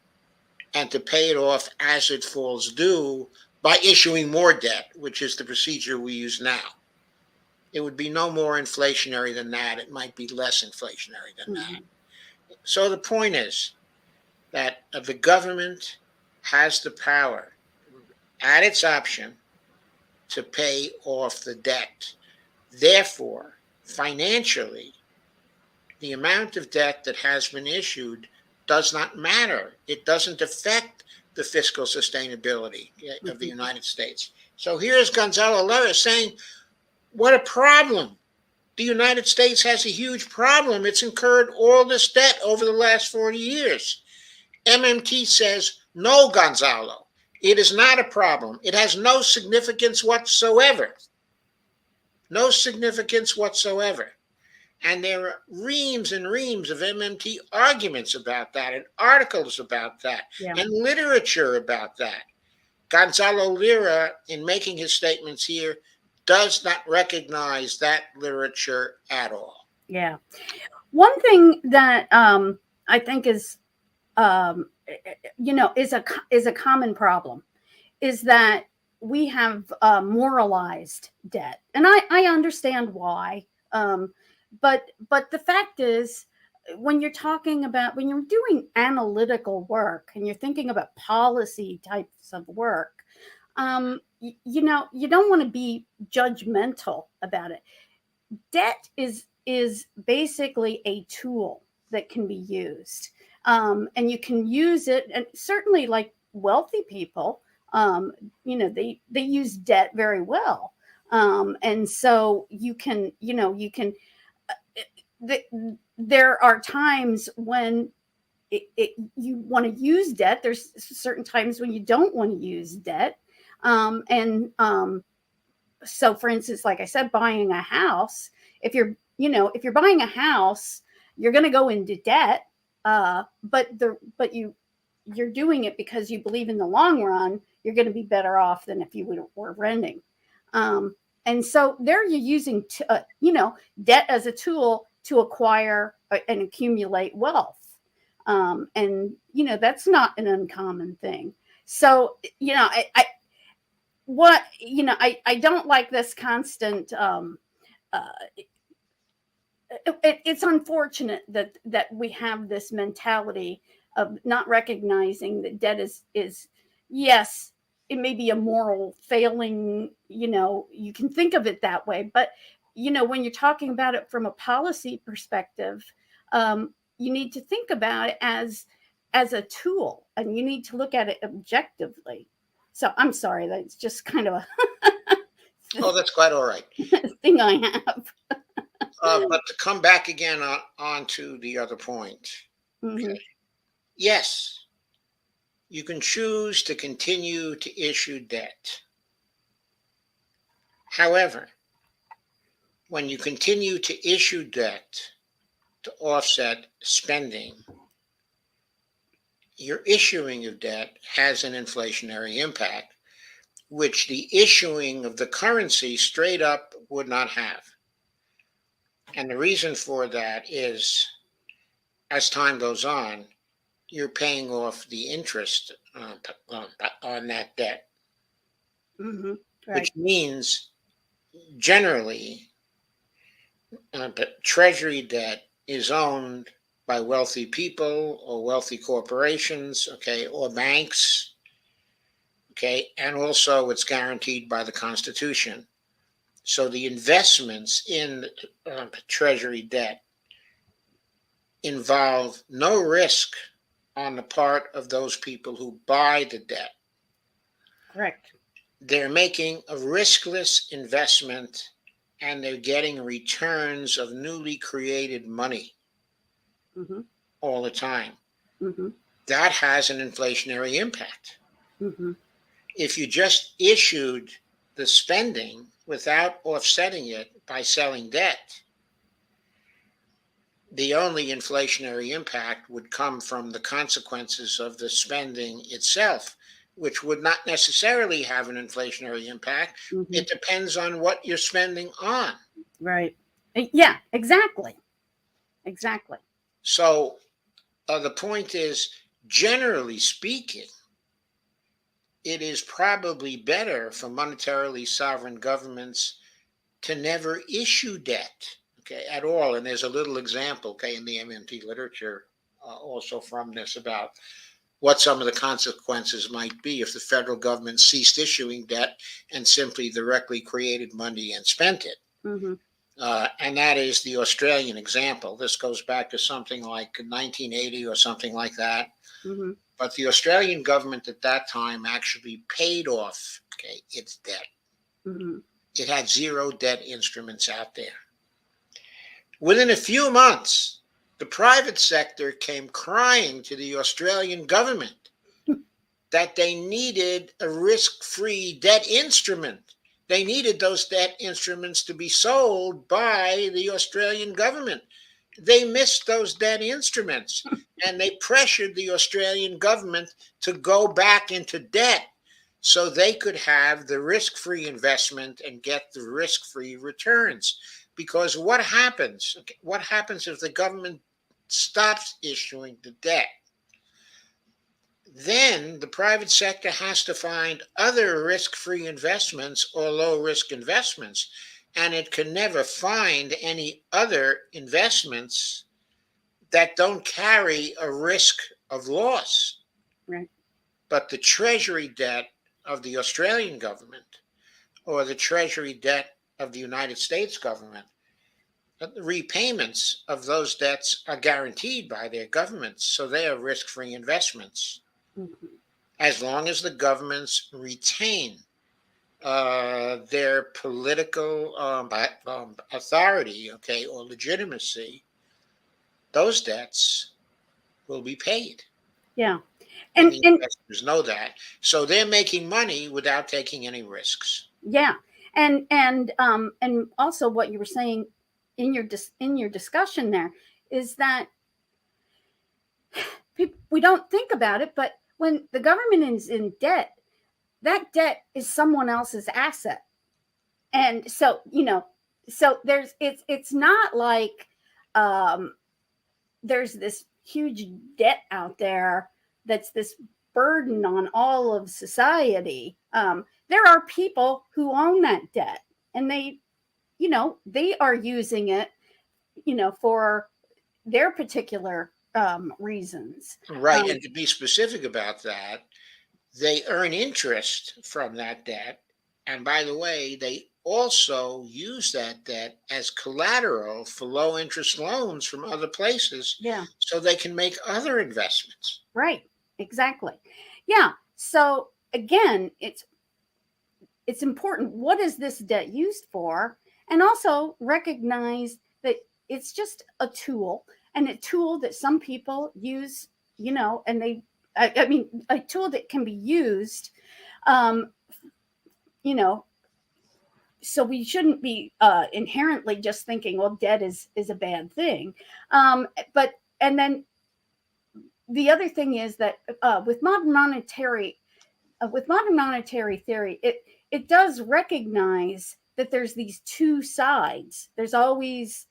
S1: and to pay it off as it falls due by issuing more debt, which is the procedure we use now. It would be no more inflationary than that. It might be less inflationary than that. So the point is that the government has the power at its option to pay off the debt. Therefore, financially, the amount of debt that has been issued does not matter. It doesn't affect the fiscal sustainability of the United States. So here's Gonzalo Lira saying, what a problem. The United States has a huge problem. It's incurred all this debt over the last 40 years. MMT says, no, Gonzalo, it is not a problem. It has no significance whatsoever. No significance whatsoever. And there are reams and reams of MMT arguments about that, and articles about that, and literature about that. Gonzalo Lira, in making his statements here, does not recognize that literature at all.
S2: Yeah. One thing that I think is, is a common problem is that we have moralized debt. And I understand why. But the fact is, when you're doing analytical work and you're thinking about policy types of work, you don't want to be judgmental about it. Debt is basically a tool that can be used, and you can use it. And certainly, like wealthy people, they use debt very well, and so you can. There are times when you want to use debt. There's certain times when you don't want to use debt. So for instance, like I said, buying a house, if you're buying a house, you're going to go into debt. But you're doing it because you believe in the long run, you're going to be better off than if you were renting. And so there you're using, debt as a tool to acquire and accumulate wealth. And that's not an uncommon thing. So, I don't like this constant, it's unfortunate that we have this mentality of not recognizing that debt is yes, it may be a moral failing, you can think of it that way, but when you're talking about it from a policy perspective, you need to think about it as a tool, and you need to look at it objectively. So I'm sorry, that's just kind of a
S1: Oh, that's quite all right.
S2: thing I have.
S1: But to come back again on to the other point.
S2: Mm-hmm.
S1: Okay. Yes, you can choose to continue to issue debt. However, when you continue to issue debt to offset spending, your issuing of debt has an inflationary impact, which the issuing of the currency straight up would not have. And the reason for that is, as time goes on, you're paying off the interest on that debt,
S2: Mm-hmm. Right.
S1: which means generally treasury debt is owned by wealthy people or wealthy corporations, or banks, and also it's guaranteed by the Constitution. So the investments in treasury debt involve no risk on the part of those people who buy the debt.
S2: Correct.
S1: They're making a riskless investment, and they're getting returns of newly created money
S2: Mm-hmm.
S1: all the time.
S2: Mm-hmm.
S1: That has an inflationary impact.
S2: Mm-hmm.
S1: If you just issued the spending without offsetting it by selling debt, the only inflationary impact would come from the consequences of the spending itself, which would not necessarily have an inflationary impact.
S2: Mm-hmm.
S1: It depends on what you're spending on.
S2: Right. Yeah, exactly. Exactly.
S1: So the point is, generally speaking, it is probably better for monetarily sovereign governments to never issue debt, at all. And there's a little example, in the MMT literature also from this about what some of the consequences might be if the federal government ceased issuing debt and simply directly created money and spent it.
S2: Mm-hmm.
S1: and that is the Australian example. This goes back to something like 1980 or something like that.
S2: Mm-hmm.
S1: But the Australian government at that time actually paid off, its debt.
S2: Mm-hmm.
S1: It had zero debt instruments out there. Within a few months, the private sector came crying to the Australian government that they needed a risk-free debt instrument. They needed those debt instruments to be sold by the Australian government. They missed those debt instruments, and they pressured the Australian government to go back into debt so they could have the risk-free investment and get the risk-free returns. Because what happens? What happens if the government stops issuing the debt? Then the private sector has to find other risk-free investments or low-risk investments, and it can never find any other investments that don't carry a risk of loss.
S2: Right.
S1: But the treasury debt of the Australian government or the treasury debt of the United States government, the repayments of those debts are guaranteed by their governments, so they are risk-free investments.
S2: Mm-hmm.
S1: As long as the governments retain their political authority, or legitimacy, those debts will be paid.
S2: Yeah.
S1: And
S2: And
S1: the investors know that. So they're making money without taking any risks.
S2: yeah. And also what you were saying in your discussion there is that we don't think about it, but when the government is in debt, that debt is someone else's asset. And so, so it's not like there's this huge debt out there that's this burden on all of society. There are people who own that debt, and they are using it, for their particular reasons.
S1: Right. And to be specific about that, they earn interest from that debt. And by the way, they also use that debt as collateral for low interest loans from other places.
S2: Yeah.
S1: So they can make other investments.
S2: Right. Exactly. Yeah. So again, it's important. What is this debt used for? And also recognize that it's just a tool, and a tool that some people use, and I mean, a tool that can be used, so we shouldn't be inherently just thinking, well, debt is a bad thing. And then the other thing is that with modern monetary theory, it does recognize that there's these two sides. There's always,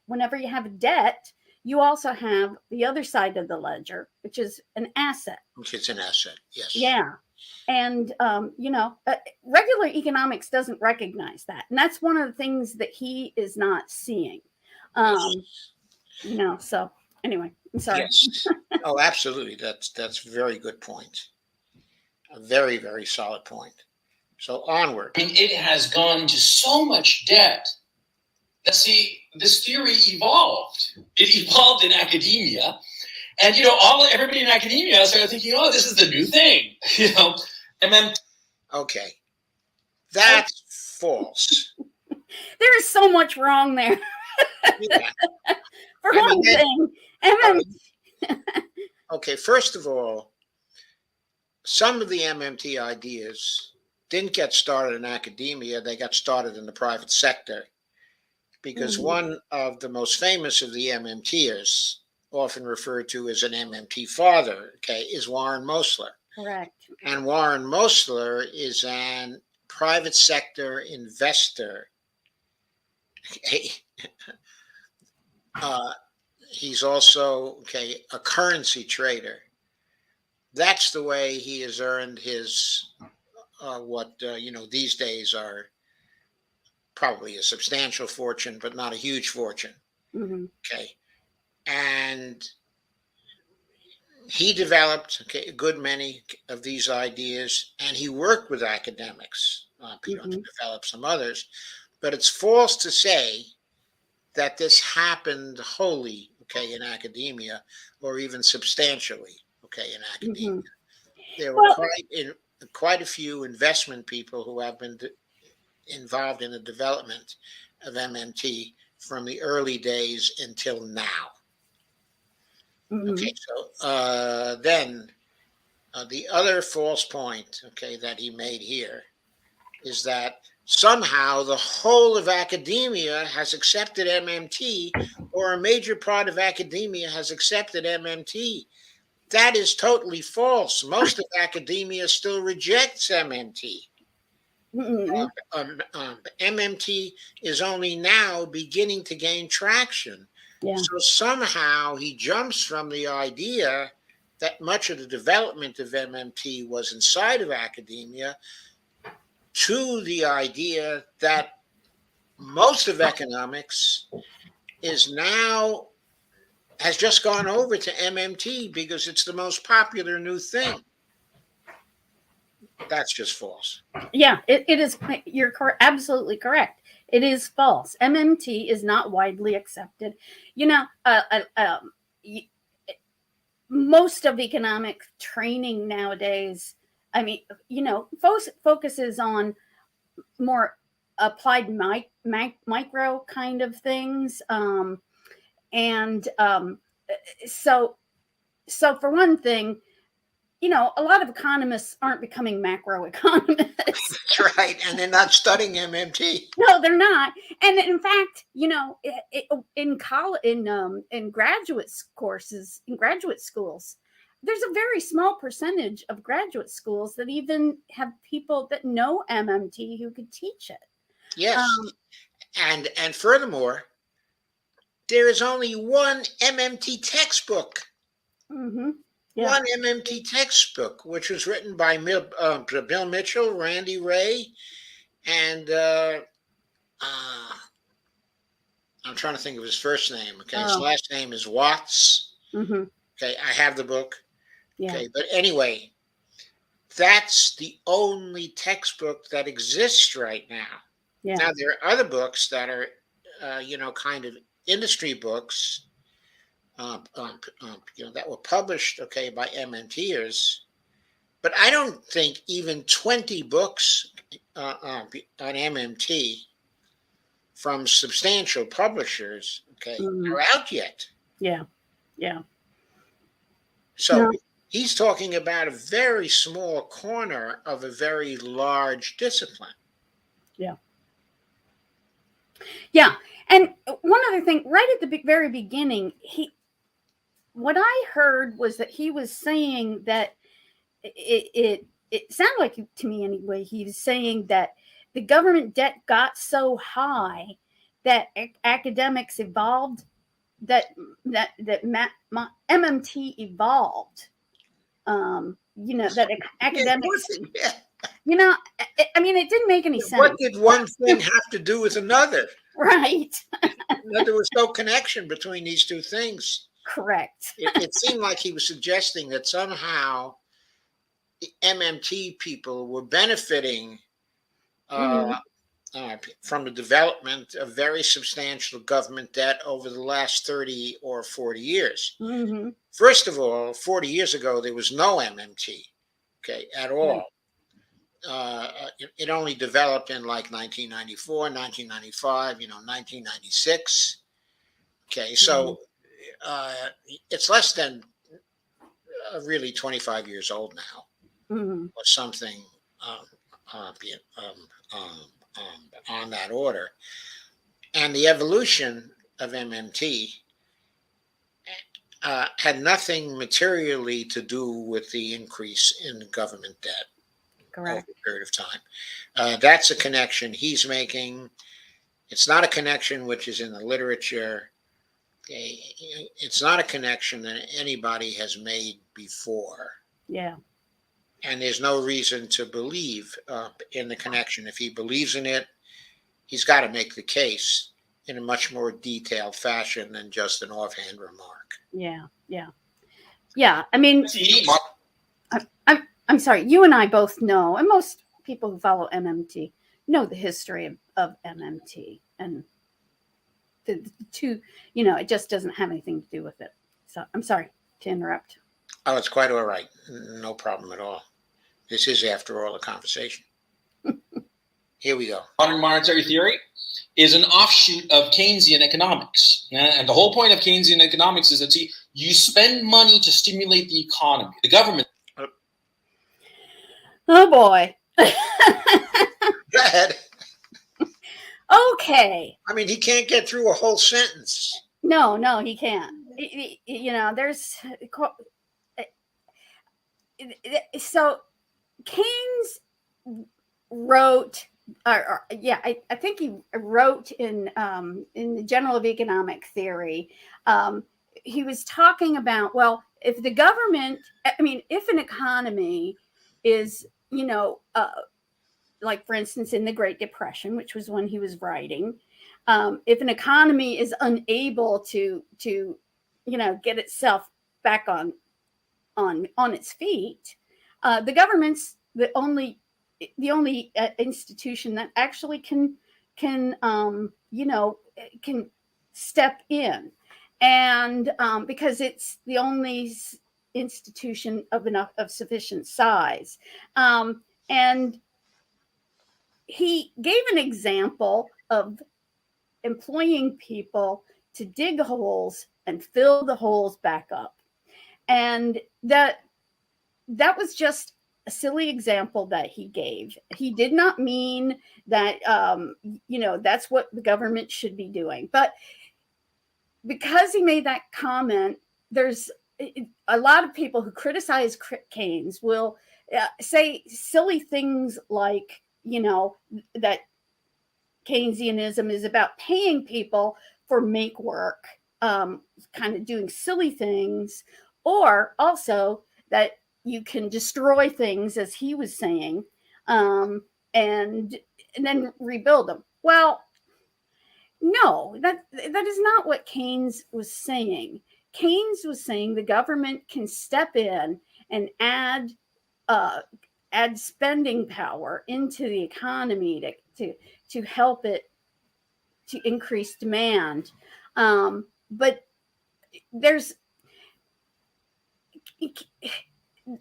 S2: whenever you have a debt, you also have the other side of the ledger, which is an asset.
S1: Which is an asset, yes.
S2: Yeah. And, regular economics doesn't recognize that. And that's one of the things that he is not seeing. So anyway, I'm sorry.
S1: Yes. Oh, absolutely. That's a very good point. A very, very solid point. So onward.
S3: I mean, it has gone to so much debt. That, see, this theory evolved. It evolved in academia. And, everybody in academia started thinking, oh, this is the new thing, and then.
S1: Okay. That's false.
S2: There is so much wrong there.
S1: Yeah.
S2: For one thing.
S1: Okay, first of all, some of the MMT ideas didn't get started in academia. They got started in the private sector, because one of the most famous of the MMTers, often referred to as an MMT father, is Warren Mosler.
S2: Correct.
S1: And Warren Mosler is an private sector investor. He's also a currency trader. That's the way he has earned his these days are probably a substantial fortune, but not a huge fortune.
S2: Mm-hmm.
S1: And he developed a good many of these ideas, and he worked with academics to develop some others. But it's false to say that this happened wholly, okay, in academia, or even substantially, okay, in academia. There were
S2: Well,
S1: quite a few investment people who have been involved in the development of MMT from the early days until now. Okay, so then the other false point, okay, that he made here is that somehow the whole of academia has accepted MMT, or a major part of academia has accepted MMT. That is totally false. Most of academia still rejects MMT. MMT is only now beginning to gain traction.
S2: yeah.
S1: So somehow he jumps from the idea that much of the development of MMT was inside of academia to the idea that most of economics has just gone over to MMT because it's the most popular new thing. That's just false.
S2: Yeah, it is. You're absolutely correct. It is false. MMT is not widely accepted. You know, most of economic training nowadays, I mean, focuses on more applied micro kind of things. So for one thing, a lot of economists aren't becoming macroeconomists.
S1: That's right. And they're not studying MMT.
S2: No, they're not. And in fact, in college, in graduate courses, in graduate schools, there's a very small percentage of graduate schools that even have people that know MMT who could teach it.
S1: Yes. And furthermore, there is only one MMT textbook.
S2: Mm-hmm. Yeah.
S1: One MMT textbook, which was written by Bill Mitchell, Randy Ray, and I'm trying to think of his first name. Okay, his last name is Watts.
S2: Mm-hmm.
S1: Okay, I have the book.
S2: Yeah.
S1: Okay, but anyway, that's the only textbook that exists right now.
S2: Yeah.
S1: Now there are other books that are, kind of industry books. That were published, okay, by MMTers, but I don't think even 20 books on MMT from substantial publishers, okay, are out yet.
S2: Yeah, yeah.
S1: So he's talking about a very small corner of a very large discipline.
S2: Yeah. Yeah, and one other thing, right at the very beginning, what I heard was that he was saying that it sounded like, to me anyway, he was saying that the government debt got so high that academics evolved, that MMT evolved. That academics.
S1: Yeah.
S2: I mean, it didn't make any sense.
S1: What did one thing have to do with another?
S2: Right.
S1: There was no connection between these two things.
S2: Correct.
S1: It seemed like he was suggesting that somehow the MMT people were benefiting from the development of very substantial government debt over the last 30 or 40 years.
S2: Mm-hmm.
S1: First of all, 40 years ago, there was no MMT, okay, at all. It only developed in like 1994, 1995, 1996. Okay, so it's less than really 25 years old now, or something on that order. And the evolution of MMT had nothing materially to do with the increase in government debt.
S2: Correct.
S1: Over a period of time. That's a connection he's making. It's not a connection which is in the literature. It's not a connection that anybody has made before.
S2: Yeah.
S1: And there's no reason to believe in the connection. If he believes in it, he's got to make the case in a much more detailed fashion than just an offhand remark.
S2: Yeah. Yeah. Yeah. I mean, I'm sorry, you and I both know, and most people who follow MMT know the history of MMT. And the two, you know, it just doesn't have anything to do with it. So I'm sorry to interrupt.
S1: Oh, it's quite all right. No problem at all. This is, after all, a conversation. Here we go.
S3: Modern monetary theory is an offshoot of Keynesian economics. And the whole point of Keynesian economics is that you spend money to stimulate the economy. The government.
S2: Oh boy.
S1: Go ahead.
S2: Okay.
S1: I mean, he can't get through a whole sentence.
S2: No, he can't. You know, there's so Keynes wrote, I think he wrote in the Journal of Economic Theory. He was talking about, well, if the government, I mean, if an economy is, you know, like for instance, in the Great Depression, which was when he was writing, if an economy is unable to you know, get itself back on its feet, the government's the only institution that actually can you know, can step in, and because it's the only institution of sufficient size, and he gave an example of employing people to dig holes and fill the holes back up. And that was just a silly example that he gave. He did not mean that, you know, that's what the government should be doing. But because he made that comment, there's a lot of people who criticize Keynes will say silly things like, you know, that Keynesianism is about paying people for make work, kind of doing silly things, or also that you can destroy things, as he was saying, and then rebuild them. Well, no, that is not what Keynes was saying. Keynes was saying the government can step in and add spending power into the economy to help it to increase demand. But there's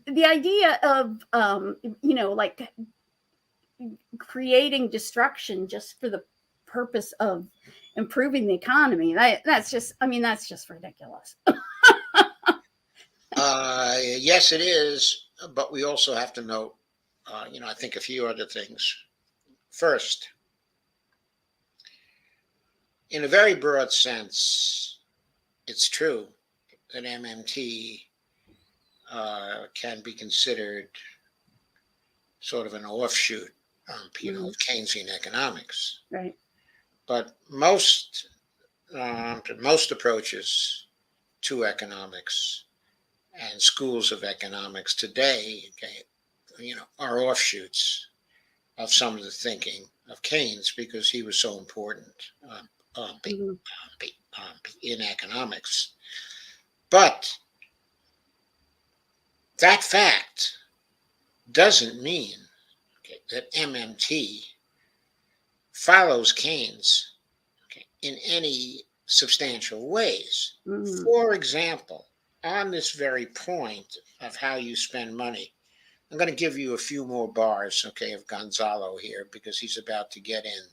S2: the idea of, you know, like creating destruction just for the purpose of improving the economy. That's just ridiculous.
S1: Yes, it is. But we also have to note, you know, I think a few other things. First, in a very broad sense, it's true that MMT can be considered sort of an offshoot, you know, of Keynesian economics.
S2: Right.
S1: But most approaches to economics and schools of economics today, okay, you know, are offshoots of some of the thinking of Keynes because he was so important in economics. But that fact doesn't mean, okay, that MMT follows Keynes, okay, in any substantial ways.
S2: Mm-hmm.
S1: For example, on this very point of how you spend money, I'm going to give you a few more bars, okay, of Gonzalo here, because he's about to get in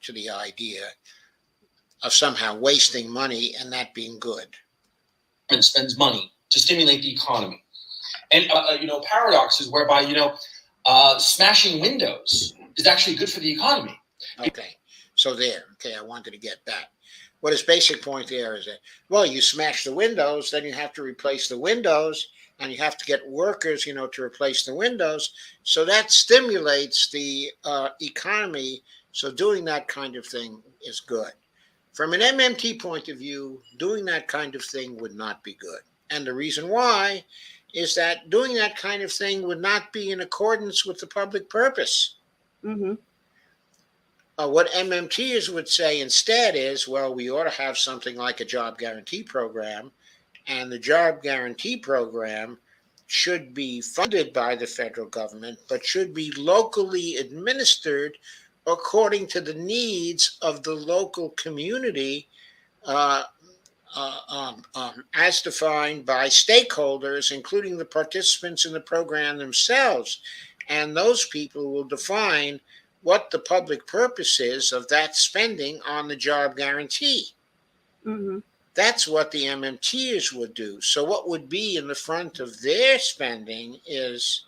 S1: to the idea of somehow wasting money and that being good.
S3: And spends money to stimulate the economy. And, you know, paradoxes whereby, you know, smashing windows is actually good for the economy.
S1: Okay, so there, okay, I wanted to get that. What his basic point there is that, well, you smash the windows, then you have to replace the windows, and you have to get workers, you know, to replace the windows. So that stimulates the economy. So doing that kind of thing is good. From an MMT point of view, doing that kind of thing would not be good. And the reason why is that doing that kind of thing would not be in accordance with the public purpose.
S2: Mm-hmm.
S1: What MMTers would say instead is, well, we ought to have something like a job guarantee program, and the job guarantee program should be funded by the federal government, but should be locally administered according to the needs of the local community, uh, as defined by stakeholders, including the participants in the program themselves. And those people will define what the public purpose is of that spending on the job guarantee.
S2: Mm-hmm.
S1: That's what the MMTers would do. So, what would be in the front of their spending is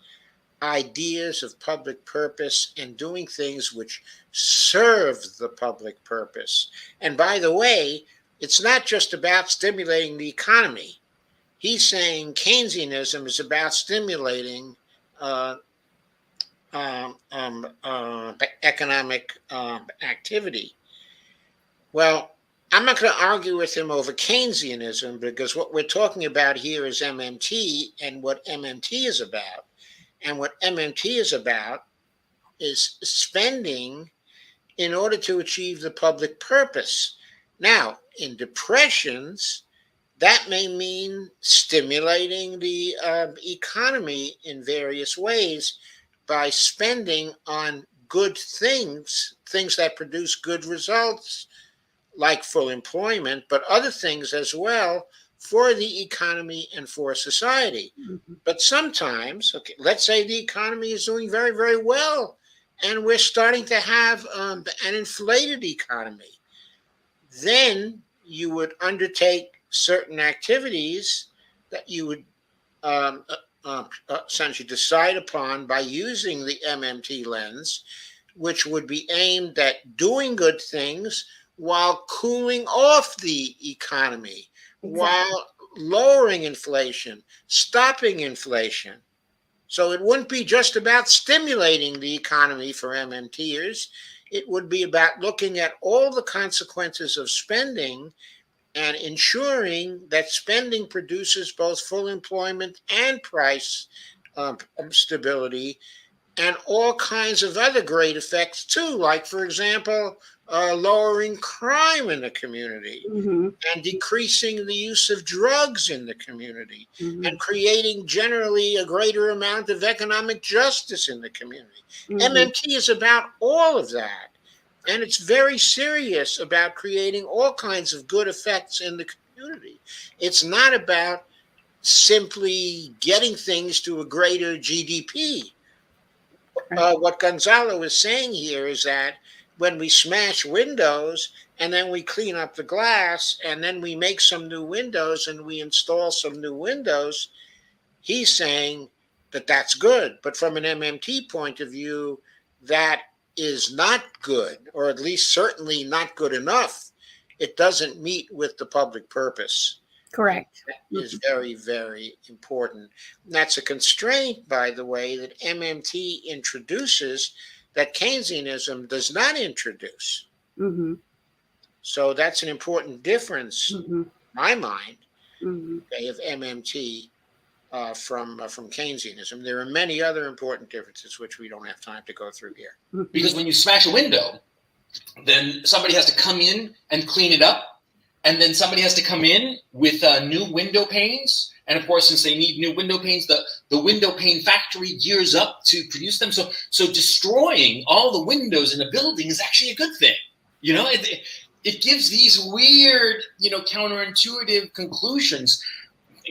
S1: ideas of public purpose and doing things which serve the public purpose. And by the way, it's not just about stimulating the economy. He's saying Keynesianism is about stimulating economic activity. Well, I'm not going to argue with him over Keynesianism, because what we're talking about here is MMT and what MMT is about. And what MMT is about is spending in order to achieve the public purpose. Now, in depressions, that may mean stimulating the economy in various ways by spending on good things, things that produce good results, like full employment, but other things as well for the economy and for society.
S2: Mm-hmm.
S1: But sometimes, okay, let's say the economy is doing very, very well, and we're starting to have an inflated economy. Then you would undertake certain activities that you would essentially decide upon by using the MMT lens, which would be aimed at doing good things while cooling off the economy, while lowering inflation, stopping inflation. So it wouldn't be just about stimulating the economy for MMTers. It would be about looking at all the consequences of spending and ensuring that spending produces both full employment and price stability, and all kinds of other great effects too, like, for example, lowering crime in the community,
S2: Mm-hmm.
S1: and decreasing the use of drugs in the community,
S2: Mm-hmm.
S1: and creating generally a greater amount of economic justice in the community.
S2: Mm-hmm.
S1: MMT is about all of that. And it's very serious about creating all kinds of good effects in the community. It's not about simply getting things to a greater GDP. What Gonzalo is saying here is that when we smash windows and then we clean up the glass and then we make some new windows and we install some new windows, he's saying that that's good. But from an MMT point of view, that is not good, or at least certainly not good enough. It doesn't meet with the public purpose.
S2: Correct.
S1: That is very, very important. And that's a constraint, by the way, that MMT introduces that Keynesianism does not introduce.
S2: Mm-hmm.
S1: So that's an important difference,
S2: Mm-hmm.
S1: in my mind,
S2: Mm-hmm.
S1: okay, of MMT from Keynesianism. There are many other important differences which we don't have time to go through here.
S3: Because when you smash a window, then somebody has to come in and clean it up, and then somebody has to come in with new window panes. And of course, since they need new window panes, the window pane factory gears up to produce them. So destroying all the windows in a building is actually a good thing. You know, it gives these weird, counterintuitive conclusions.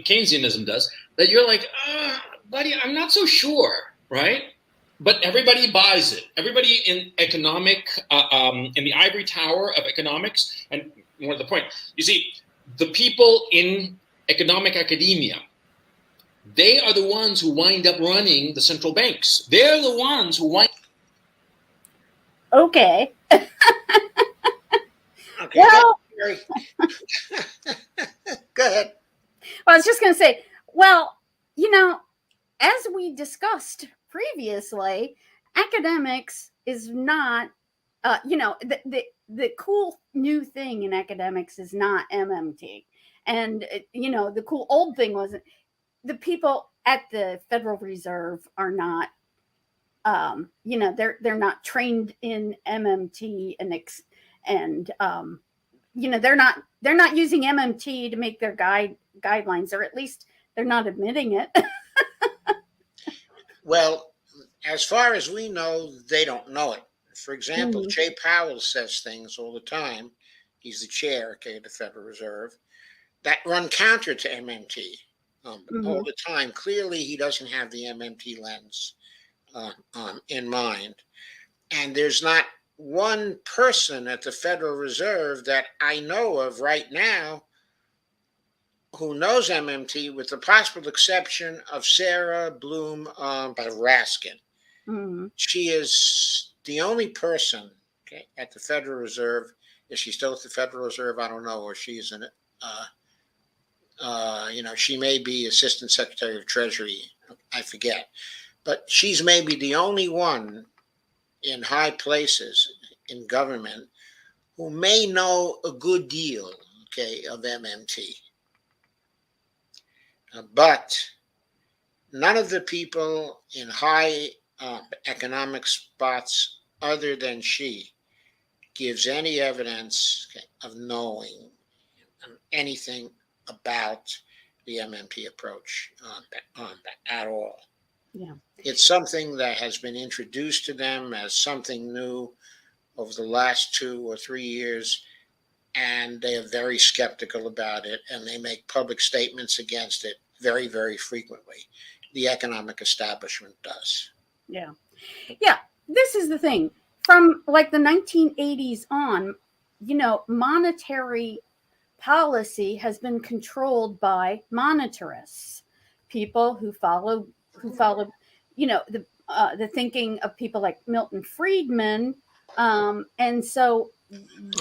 S3: Keynesianism does, that you're like, buddy, I'm not so sure, right? But everybody buys it. Everybody in in the ivory tower of economics, and more to the point, you see, the people in economic academia, they are the ones who wind up running the central banks. They're the ones who wind.
S2: Okay.
S1: Okay.
S2: Well,
S1: Go ahead.
S2: I was just going to say, well, as we discussed previously, academics is not, the cool new thing in academics is not MMT. And, the cool old thing wasn't, the people at the Federal Reserve are not, they're not trained in MMT and they're not using MMT to make their guidelines, or at least they're not admitting it.
S1: Well, as far as we know, they don't know it. For example, Jay Powell says things all the time. He's the chair, of the Federal Reserve, that run counter to MMT all the time. Clearly, he doesn't have the MMT lens in mind. And there's not one person at the Federal Reserve that I know of right now who knows MMT, with the possible exception of Sarah Bloom Raskin. She is the only person at the Federal Reserve. Is she still at the Federal Reserve? I don't know. Or she's in it. She may be Assistant Secretary of Treasury. I forget. But she's maybe the only one in high places in government who may know a good deal, of MMT. But none of the people in high economic spots other than she gives any evidence of knowing anything about the MMT approach at all.
S2: Yeah.
S1: It's something that has been introduced to them as something new over the last 2 or 3 years, and they are very skeptical about it, and they make public statements against it very, very frequently. The economic establishment does.
S2: Yeah. Yeah. This is the thing. From like the 1980s on, monetary policy has been controlled by monetarists, people who follow, the thinking of people like Milton Friedman. And so,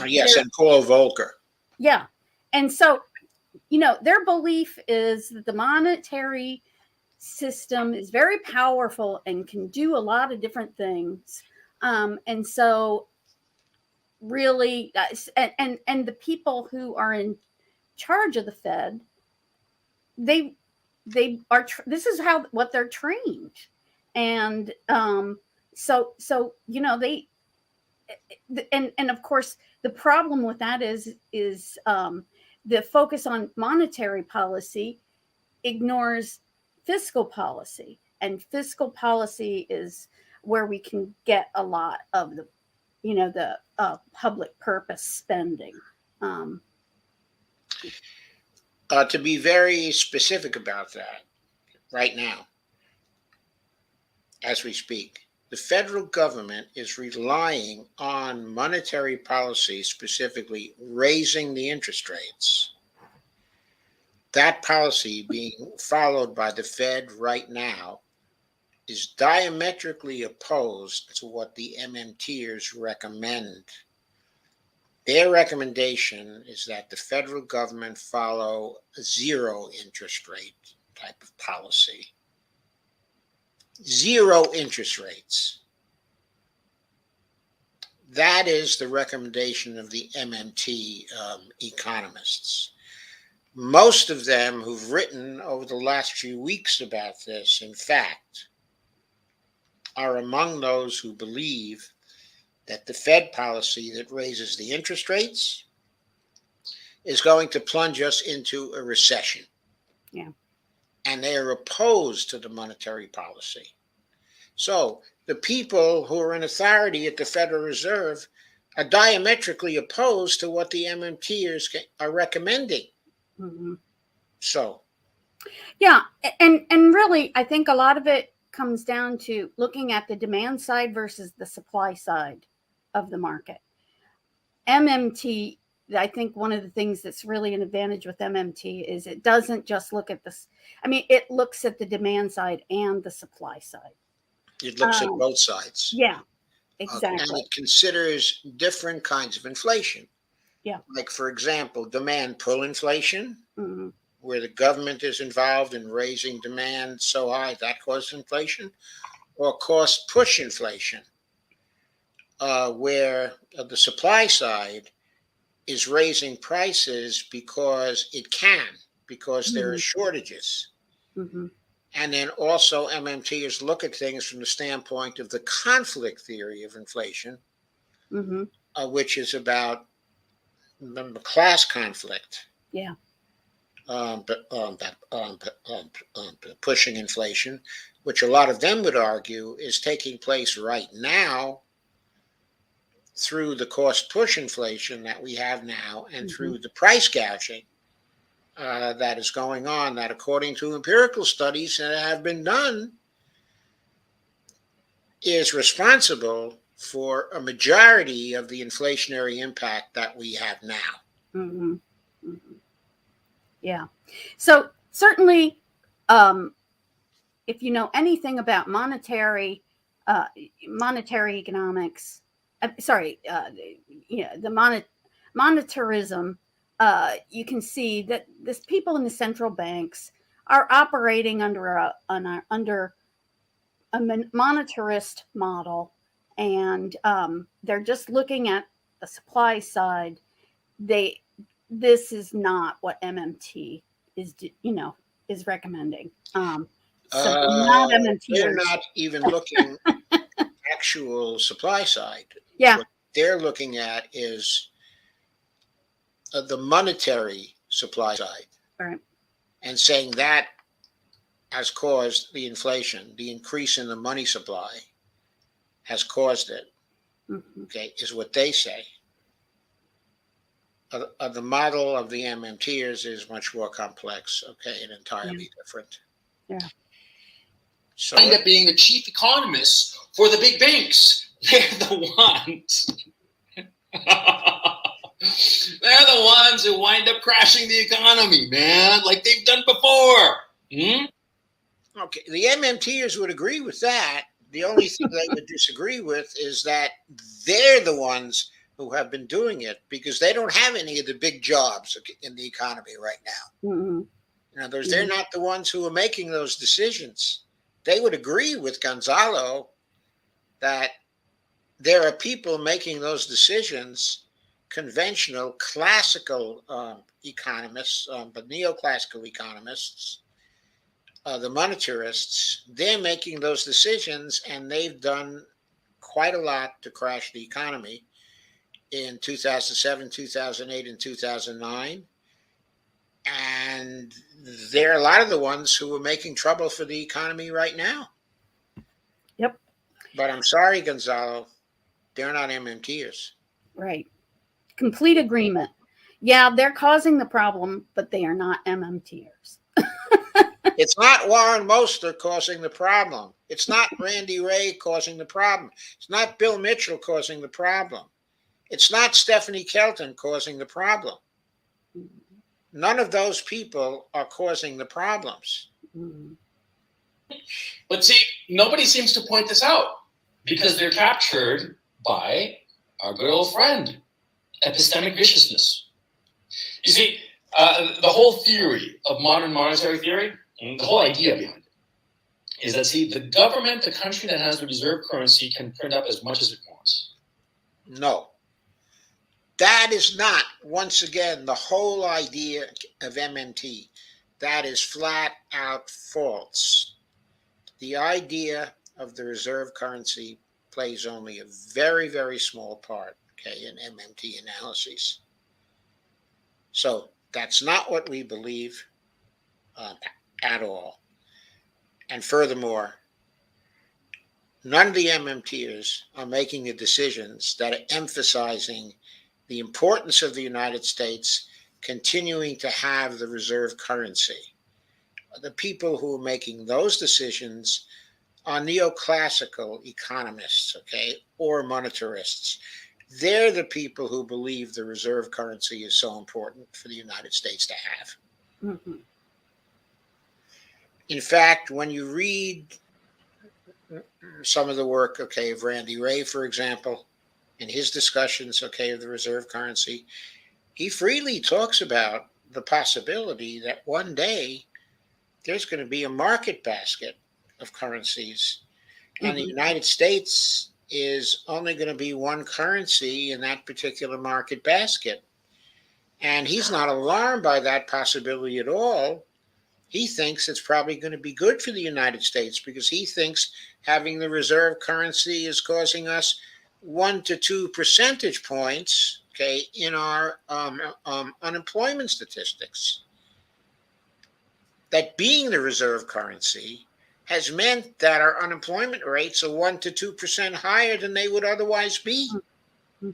S1: yes, and Paul Volcker.
S2: Yeah. And so, their belief is that the monetary system is very powerful and can do a lot of different things. And so really, and the people who are in charge of the Fed, they are, this is what they're trained. And so they, and of course, the problem with that is the focus on monetary policy ignores fiscal policy, and fiscal policy is where we can get a lot of the public purpose spending.
S1: To be very specific about that, right now, as we speak, the federal government is relying on monetary policy, specifically raising the interest rates. That policy being followed by the Fed right now is diametrically opposed to what the MMTers recommend. Their recommendation is that the federal government follow a zero interest rate type of policy. Zero interest rates. That is the recommendation of the MMT economists. Most of them who've written over the last few weeks about this, in fact, are among those who believe that the Fed policy that raises the interest rates is going to plunge us into a recession.
S2: Yeah.
S1: And they are opposed to the monetary policy. So the people who are in authority at the Federal Reserve are diametrically opposed to what the MMTers are recommending.
S2: Mm-hmm.
S1: So.
S2: Yeah. And really, I think a lot of it comes down to looking at the demand side versus the supply side of the market. MMT, I think one of the things that's really an advantage with MMT is it doesn't just look at this. I mean, it looks at the demand side and the supply side.
S1: It looks at both sides.
S2: Yeah, exactly.
S1: And it considers different kinds of inflation.
S2: Yeah.
S1: Like, for example, demand pull inflation,
S2: mm-hmm.
S1: where the government is involved in raising demand so high that causes inflation, or cost push inflation, where the supply side is raising prices because it can, because there are shortages.
S2: Mm-hmm.
S1: And then also MMTers look at things from the standpoint of the conflict theory of inflation,
S2: mm-hmm.
S1: Which is about the class conflict.
S2: Yeah.
S1: Pushing inflation, which a lot of them would argue is taking place right now through the cost push inflation that we have now and through the price gouging that is going on, that according to empirical studies that have been done, is responsible for a majority of the inflationary impact that we have now.
S2: Mm-hmm. Mm-hmm. Yeah. So certainly, if you know anything about monetary economics, the monetarism, you can see that this people in the central banks are operating under a monetarist model, and they're just looking at the supply side. This is not what MMT is recommending. So not MMT.
S1: They're not even looking actual supply side.
S2: Yeah.
S1: What they're looking at is the monetary supply side,
S2: Right.
S1: and saying that has caused the inflation. The increase in the money supply has caused it.
S2: Mm-hmm.
S1: Okay, is what they say. The model of the MMTers is much more complex. Okay, and entirely different.
S2: Yeah.
S3: So end up being the chief economists for the big banks. They're the ones. They're the ones who wind up crashing the economy, man, like they've done before.
S1: Okay, the MMTers would agree with that. The only thing they would disagree with is that they're the ones who have been doing it because they don't have any of the big jobs in the economy right now.
S2: Mm-hmm.
S1: In other words, they're not the ones who are making those decisions. They would agree with Gonzalo that there are people making those decisions, conventional, classical economists, but neoclassical economists, the monetarists, they're making those decisions, and they've done quite a lot to crash the economy in 2007, 2008, and 2009. And there are a lot of the ones who are making trouble for the economy right now.
S2: Yep.
S1: But I'm sorry, Gonzalo, they're not MMTers.
S2: Right. Complete agreement. Yeah, they're causing the problem, but they are not MMTers.
S1: It's not Warren Moster causing the problem. It's not Randy Ray causing the problem. It's not Bill Mitchell causing the problem. It's not Stephanie Kelton causing the problem. None of those people are causing the problems.
S3: But see, nobody seems to point this out because they're captured by our good old friend, epistemic viciousness. You see, the whole theory of modern monetary theory, the whole idea behind it, is that, see, the government, the country that has the reserve currency, can print up as much as it wants.
S1: No. That is not, once again, the whole idea of MMT. That is flat out false. The idea of the reserve currency plays only a very, very small part, okay, in MMT analyses. So that's not what we believe at all. And furthermore, none of the MMTers are making the decisions that are emphasizing the importance of the United States continuing to have the reserve currency. The people who are making those decisions are neoclassical economists, okay, or monetarists. They're the people who believe the reserve currency is so important for the United States to have.
S2: Mm-hmm.
S1: In fact, when you read some of the work, okay, of Randy Ray, for example, in his discussions, okay, of the reserve currency, he freely talks about the possibility that one day there's going to be a market basket of currencies, and the United States is only going to be one currency in that particular market basket. And he's not alarmed by that possibility at all. He thinks it's probably going to be good for the United States because he thinks having the reserve currency is causing us 1 to 2 percentage points, okay, in our unemployment statistics. That being the reserve currency has meant that our unemployment rates are 1 to 2% higher than they would otherwise be.
S2: Mm-hmm.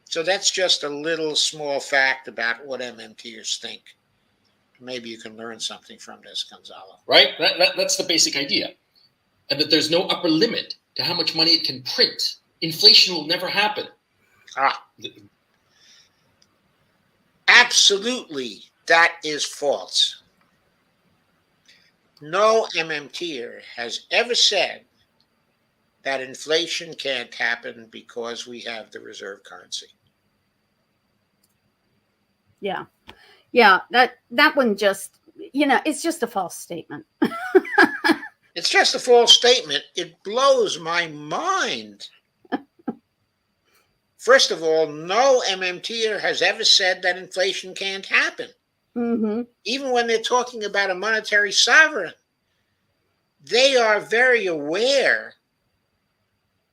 S1: So that's just a little small fact about what MMTers think. Maybe you can learn something from this, Gonzalo.
S3: Right? That's the basic idea. And that there's no upper limit to how much money it can print. Inflation will never happen.
S1: Absolutely, that is false. No MMTer has ever said that inflation can't happen because we have the reserve currency.
S2: Yeah. That one just, it's just a false statement.
S1: It's just a false statement. It blows my mind. First of all, no MMTer has ever said that inflation can't happen.
S2: Mm-hmm.
S1: Even when they're talking about a monetary sovereign, they are very aware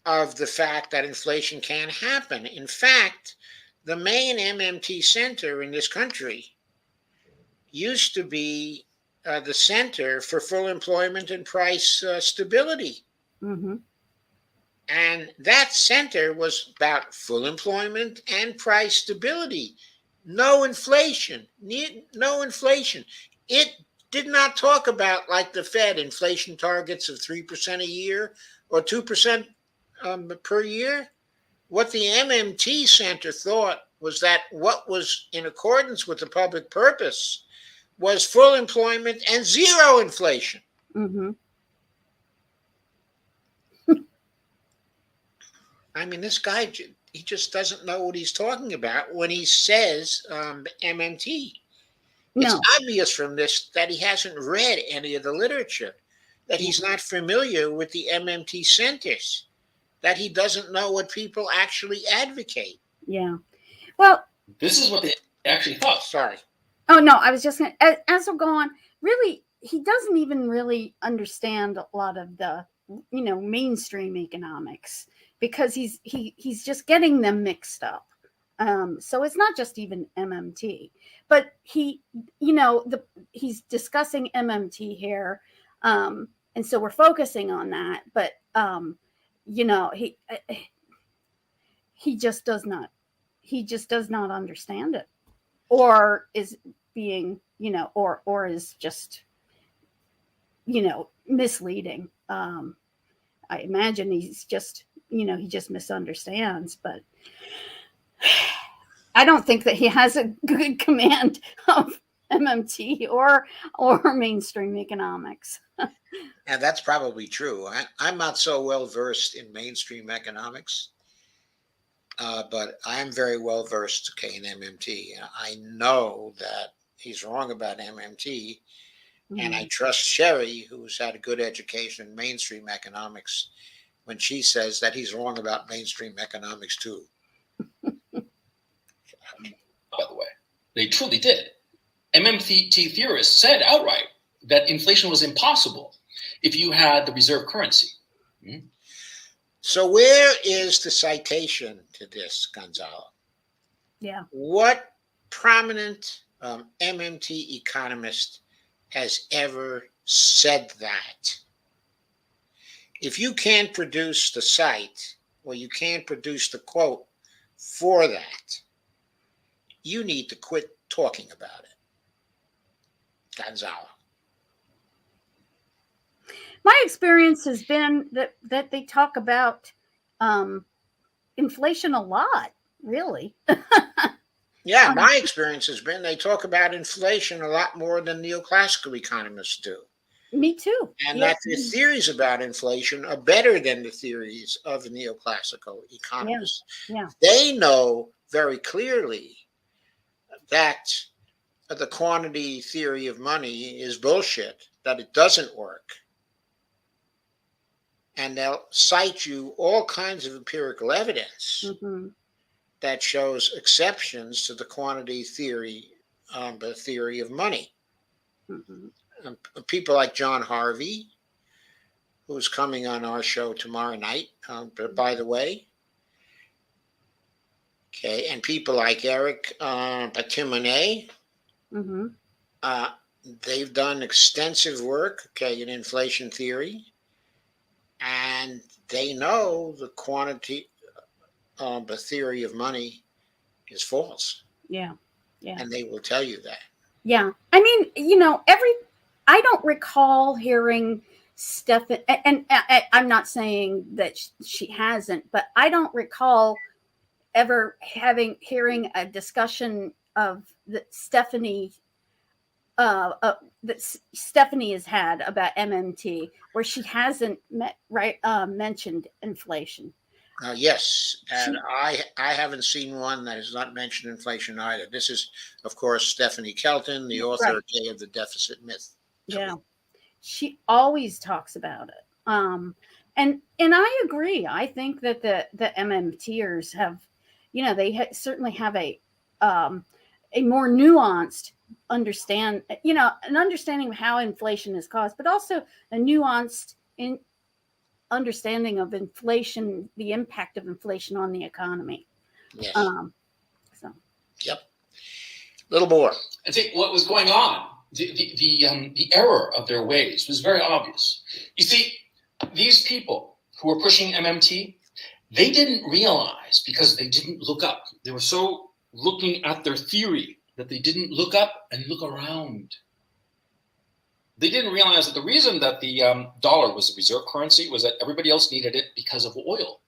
S1: of the fact that inflation can happen. In fact, the main MMT center in this country used to be the Center for Full Employment and Price Stability.
S2: Mm-hmm.
S1: And that center was about full employment and price stability. No inflation. No inflation. It did not talk about, like the Fed, inflation targets of 3% a year or 2% per year. What the MMT Center thought was that what was in accordance with the public purpose was full employment and zero inflation.
S2: Mm-hmm.
S1: I mean, this guy, he just doesn't know what he's talking about when he says MMT. It's
S2: No.
S1: obvious from this that he hasn't read any of the literature, that he's not familiar with the MMT centers, that he doesn't know what people actually advocate.
S2: Yeah. Well,
S3: This is what they actually thought.
S1: Sorry.
S2: Oh, no, I was just going to, as we'll go on, really, he doesn't even really understand a lot of the, mainstream economics, because he's just getting them mixed up. So it's not just even MMT, but he's discussing MMT here. And so we're focusing on that, but, he just does not understand it, or is being, or is just, misleading. I imagine he's just, he just misunderstands, but I don't think that he has a good command of MMT or mainstream economics.
S1: And that's probably true. I'm not so well versed in mainstream economics, but I'm very well versed in MMT. I know that he's wrong about MMT, and I trust Sherry, who's had a good education in mainstream economics, when she says that he's wrong about mainstream economics too.
S3: By the way, they truly did. MMT theorists said outright that inflation was impossible if you had the reserve currency. Mm-hmm.
S1: So where is the citation to this, Gonzalo?
S2: Yeah.
S1: What prominent MMT economist has ever said that? If you can't produce the cite, or you can't produce the quote for that, you need to quit talking about it. Gonzalo.
S2: My experience has been that they talk about inflation a lot, really.
S1: Yeah, my experience has been they talk about inflation a lot more than neoclassical economists do.
S2: Me too.
S1: And that the theories about inflation are better than the theories of neoclassical economists.
S2: Yeah.
S1: They know very clearly that the quantity theory of money is bullshit, that it doesn't work. And they'll cite you all kinds of empirical evidence that shows exceptions to the quantity theory, the theory of money. People like John Harvey, who's coming on our show tomorrow night, by the way. Okay, and people like Eric Pt1, they've done extensive work, in inflation theory, and they know the quantity, the theory of money is false.
S2: Yeah. Yeah.
S1: And they will tell you that.
S2: Yeah. I mean, I don't recall hearing Stephanie, and I'm not saying that she hasn't, but I don't recall ever hearing a discussion of that Stephanie has had about MMT where she hasn't mentioned inflation.
S1: Yes, and
S2: She,
S1: I haven't seen one that has not mentioned inflation either. This is, of course, Stephanie Kelton, the author
S2: right.
S1: of Day of the Deficit Myth.
S2: Yeah. She always talks about it. And I agree. I think that the MMTers have, certainly have a more nuanced an understanding of how inflation is caused, but also a nuanced understanding of inflation, the impact of inflation on the economy.
S1: Yes.
S2: So.
S1: Yep. A little more.
S3: I think what was going on, the error of their ways was very obvious. You see, these people who were pushing MMT, they didn't realize, because they didn't look up. They were so looking at their theory that they didn't look up and look around. They didn't realize that the reason that the dollar was the reserve currency was that everybody else needed it because of oil.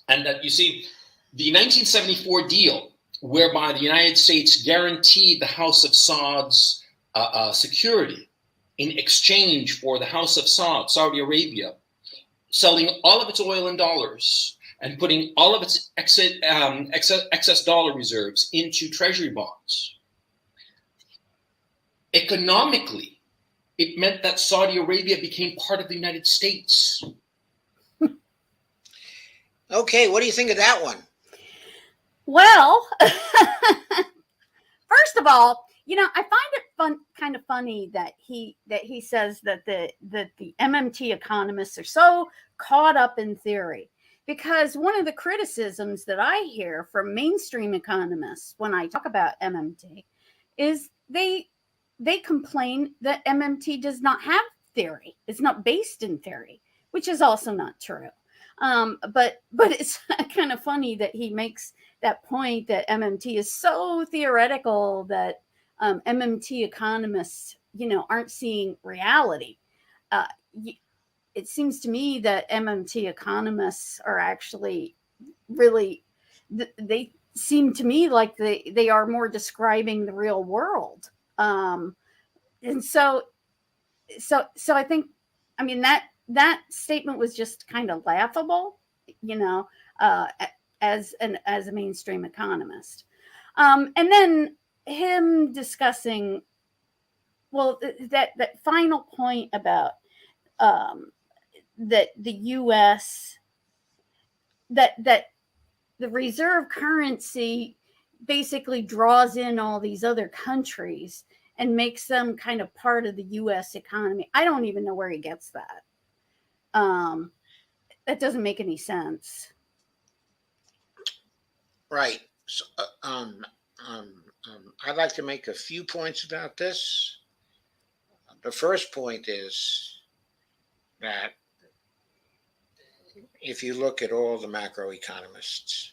S3: And that, you see, the 1974 deal, whereby the United States guaranteed the House of Saud's security in exchange for the House of Saud, Saudi Arabia, selling all of its oil in dollars and putting all of its excess dollar reserves into treasury bonds. Economically, it meant that Saudi Arabia became part of the United States.
S1: Okay, what do you think of that one?
S2: Well, first of all, I find it kind of funny that he says that the MMT economists are so caught up in theory, because one of the criticisms that I hear from mainstream economists when I talk about MMT is they complain that MMT does not have theory. It's not based in theory, which is also not true. But it's kind of funny that he makes that point that MMT is so theoretical that MMT economists, aren't seeing reality. It seems to me that MMT economists are actually really, they seem to me like they are more describing the real world. And so I think, I mean, that statement was just kind of laughable, as a mainstream economist. And then him discussing, well, that final point about that the U.S. that the reserve currency basically draws in all these other countries and makes them kind of part of the U.S. economy. I don't even know where he gets that. That doesn't make any sense.
S1: Right. So, I'd like to make a few points about this. The first point is that if you look at all the macroeconomists,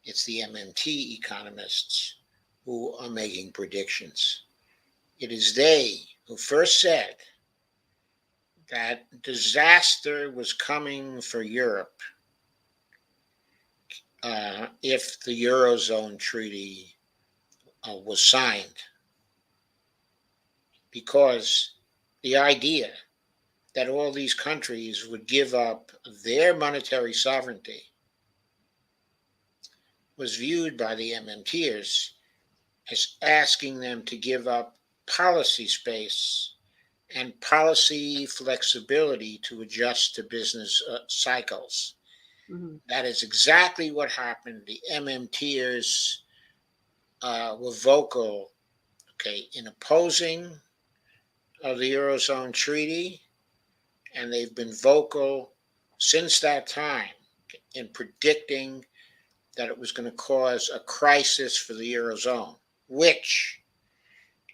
S1: it's the MMT economists who are making predictions. It is they who first said that disaster was coming for Europe if the Eurozone treaty was signed, because the idea that all these countries would give up their monetary sovereignty was viewed by the MMTers as asking them to give up policy space and policy flexibility to adjust to business cycles. Mm-hmm. That is exactly what happened. The MMTers were vocal, in opposing the Eurozone Treaty, and they've been vocal since that time in predicting that it was going to cause a crisis for the Eurozone, which,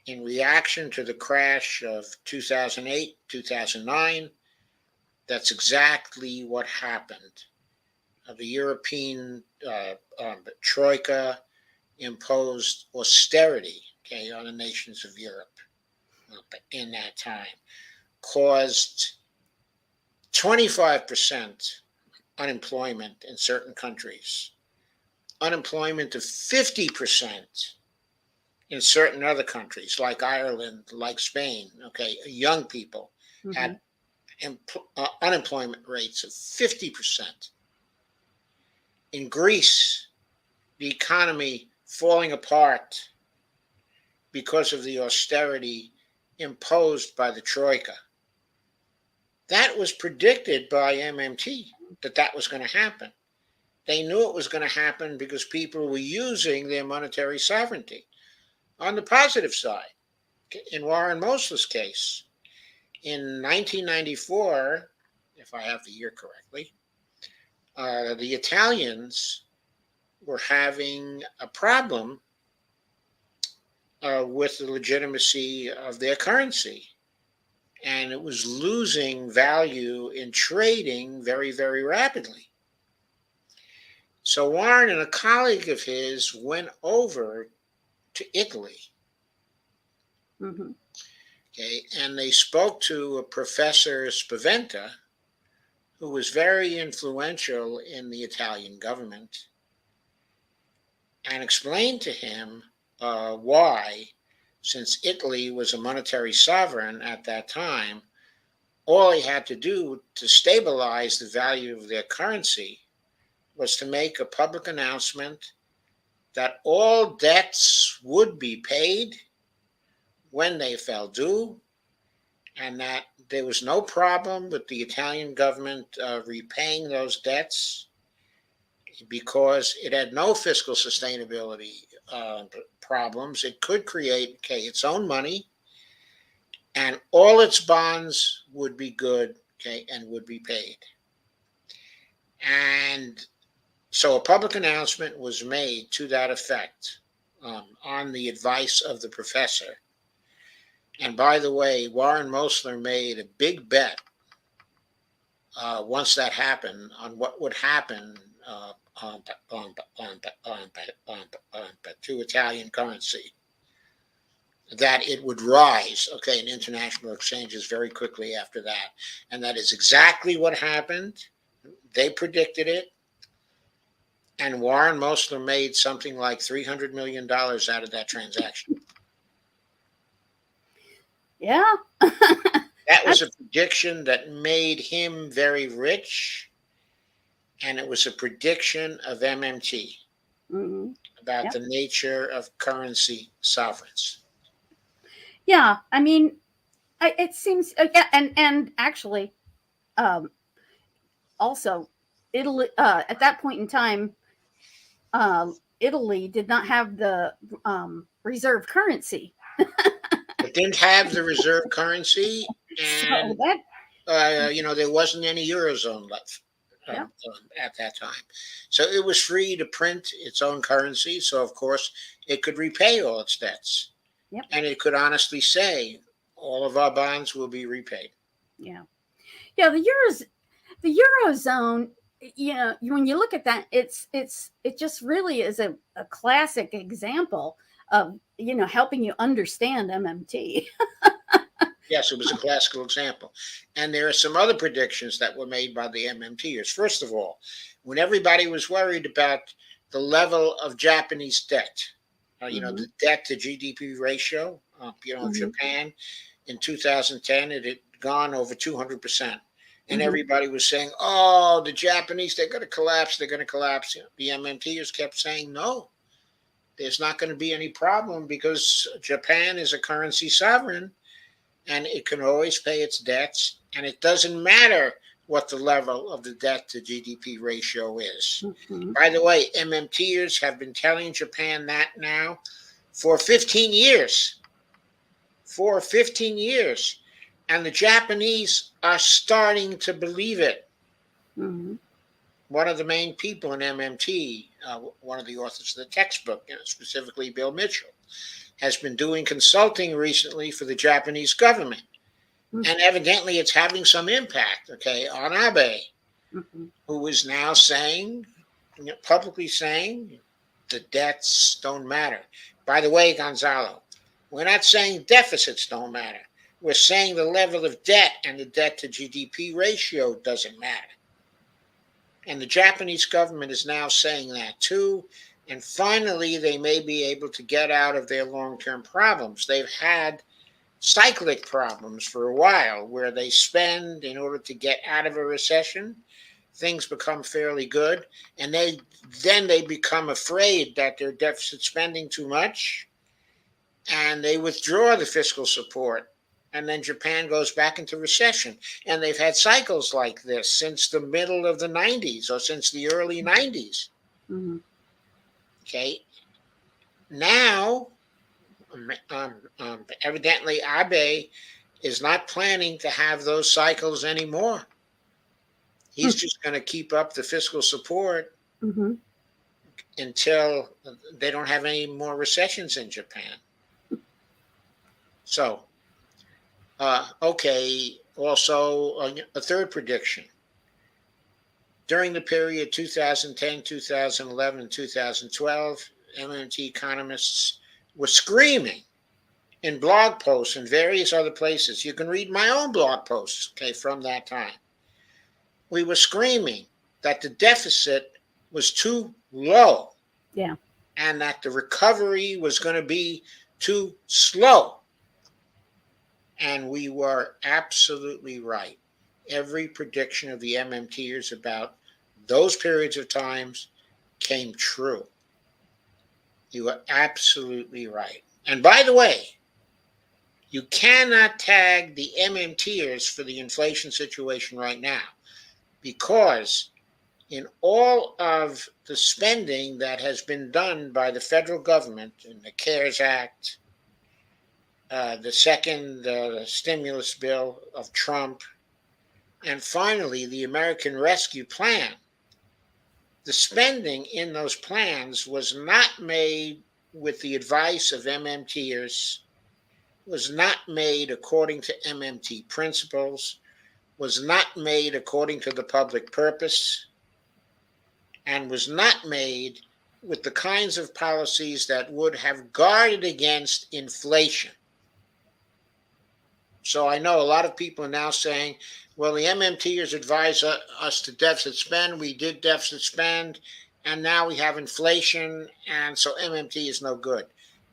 S1: in reaction to the crash of 2008, 2009, that's exactly what happened. the European Troika imposed austerity, okay, on the nations of Europe in that time, caused 25% unemployment in certain countries, unemployment of 50% in certain other countries like Ireland, like Spain. Okay, young people had unemployment rates of 50%. In Greece, the economy falling apart because of the austerity imposed by the Troika. That was predicted by MMT, that was going to happen. They knew it was going to happen because people were using their monetary sovereignty. On the positive side, in Warren Mosler's case, in 1994, if I have the year correctly, the Italians were having a problem with the legitimacy of their currency. And it was losing value in trading very, very rapidly. So Warren and a colleague of his went over to Italy. Okay, and they spoke to a Professor Spaventa, who was very influential in the Italian government, and explained to him why, since Italy was a monetary sovereign at that time, all he had to do to stabilize the value of their currency was to make a public announcement that all debts would be paid when they fell due, and that there was no problem with the Italian government repaying those debts because it had no fiscal sustainability problems. It could create its own money, and all its bonds would be good, and would be paid. And so a public announcement was made to that effect on the advice of the professor. And by the way, Warren Mosler made a big bet once that happened on what would happen to Italian currency, that it would rise, in international exchanges very quickly after that. And that is exactly what happened. They predicted it. And Warren Mosler made something like $300 million out of that transaction.
S2: Yeah.
S1: That was a prediction that made him very rich. And it was a prediction of MMT about the nature of currency sovereigns.
S2: Yeah, I mean, it seems, and actually, also, Italy at that point in time, Italy did not have the reserve currency.
S1: It didn't have the reserve currency, and
S2: So that,
S1: there wasn't any Eurozone left at that time. So it was free to print its own currency. So, of course, it could repay all its debts.
S2: Yep.
S1: And it could honestly say, all of our bonds will be repaid.
S2: Yeah. The Eurozone, when you look at that, it just really is a classic example of, helping you understand MMT.
S1: Yes, it was a classical example. And there are some other predictions that were made by the MMTers. First of all, when everybody was worried about the level of Japanese debt, the debt to GDP ratio, of Japan in 2010, it had gone over 200%. And everybody was saying, oh, the Japanese, they're going to collapse. They're going to collapse. The MMTers kept saying, no, there's not going to be any problem because Japan is a currency sovereign and it can always pay its debts. And it doesn't matter what the level of the debt to GDP ratio is. By the way, MMTers have been telling Japan that now for 15 years. And the Japanese are starting to believe it. One of the main people in MMT, one of the authors of the textbook, specifically Bill Mitchell, has been doing consulting recently for the Japanese government. And evidently it's having some impact, on Abe.
S2: Mhm.
S1: who is now saying, publicly saying, the debts don't matter. By the way, Gonzalo, we're not saying deficits don't matter. We're saying the level of debt and the debt to GDP ratio doesn't matter. And the Japanese government is now saying that too. And finally, they may be able to get out of their long-term problems. They've had cyclic problems for a while where they spend in order to get out of a recession. Things become fairly good. And then they become afraid that they're deficit spending too much. And they withdraw the fiscal support. And then Japan goes back into recession. And they've had cycles like this since the middle of the 90s or since the early 90s.
S2: Mhm.
S1: Okay. Now, evidently, Abe is not planning to have those cycles anymore. He's just going to keep up the fiscal support
S2: Mhm.
S1: until they don't have any more recessions in Japan. So, okay. Also, a third prediction. During the period 2010, 2011, and 2012, MMT economists were screaming in blog posts and various other places. You can read my own blog posts, okay, from that time. We were screaming that the deficit was too low.
S2: Yeah.
S1: And that the recovery was going to be too slow. And we were absolutely right. Every prediction of the MMTers about those periods of times came true. You were absolutely right. And by the way, you cannot tag the MMTers for the inflation situation right now, because in all of the spending that has been done by the federal government in the CARES Act, the second stimulus bill of Trump, and finally the American Rescue Plan, the spending in those plans was not made with the advice of MMTers, was not made according to MMT principles, was not made according to the public purpose, and was not made with the kinds of policies that would have guarded against inflation. So I know a lot of people are now saying, well, the MMTers advise us to deficit spend. We did deficit spend, and now we have inflation, and so MMT is no good.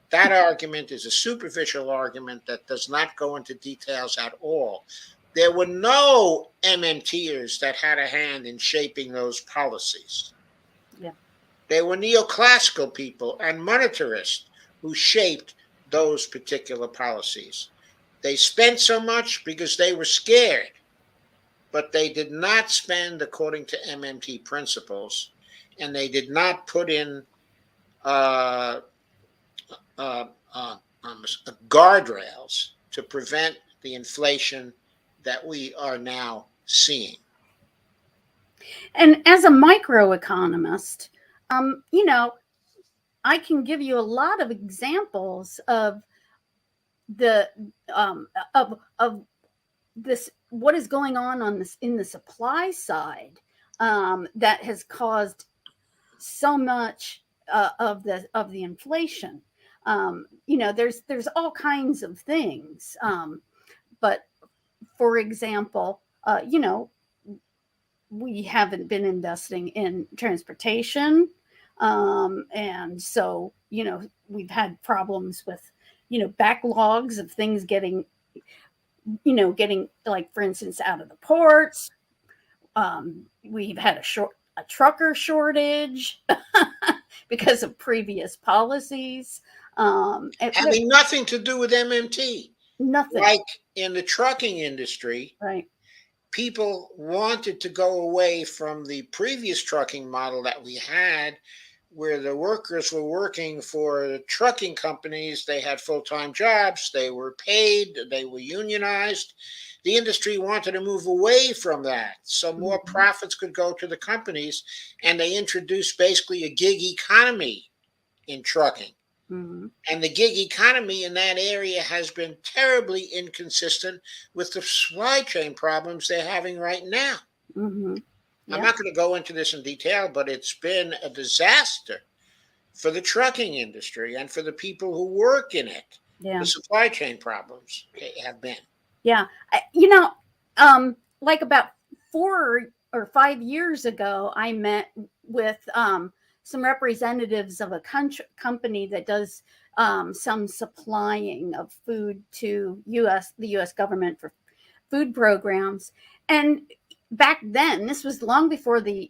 S1: That argument is a superficial argument that does not go into details at all. There were no MMTers that had a hand in shaping those policies.
S2: Yeah.
S1: They were neoclassical people and monetarists who shaped those particular policies. They spent so much because they were scared, but they did not spend according to MMT principles, and they did not put in uh, guardrails to prevent the inflation that we are now seeing.
S2: And as a microeconomist, you know, I can give you a lot of examples of the of this, what is going on this in the supply side, that has caused so much of the inflation. You know, there's all kinds of things, but for example, you know, we haven't been investing in transportation, and so, you know, we've had problems with, you know, backlogs of things getting, you know, getting, like, for instance, out of the ports. We've had a trucker shortage because of previous policies.
S1: Having nothing to do with MMT.
S2: Nothing.
S1: Like in the trucking industry,
S2: Right.
S1: people wanted to go away from the previous trucking model that we had, where the workers were working for trucking companies. They had full-time jobs, they were paid, they were unionized. The industry wanted to move away from that so more profits could go to the companies, and they introduced basically a gig economy in trucking.
S2: Mm-hmm.
S1: And the gig economy in that area has been terribly inconsistent with the supply chain problems they're having right now.
S2: Mm-hmm.
S1: I'm
S2: Yeah.
S1: not going to go into this in detail, but it's been a disaster for the trucking industry and for the people who work in it.
S2: Yeah.
S1: The supply chain problems have been.
S2: Yeah. Like about 4 or 5 years ago, I met with some representatives of a company that does some supplying of food to the U.S. government for food programs. And back then, this was long before the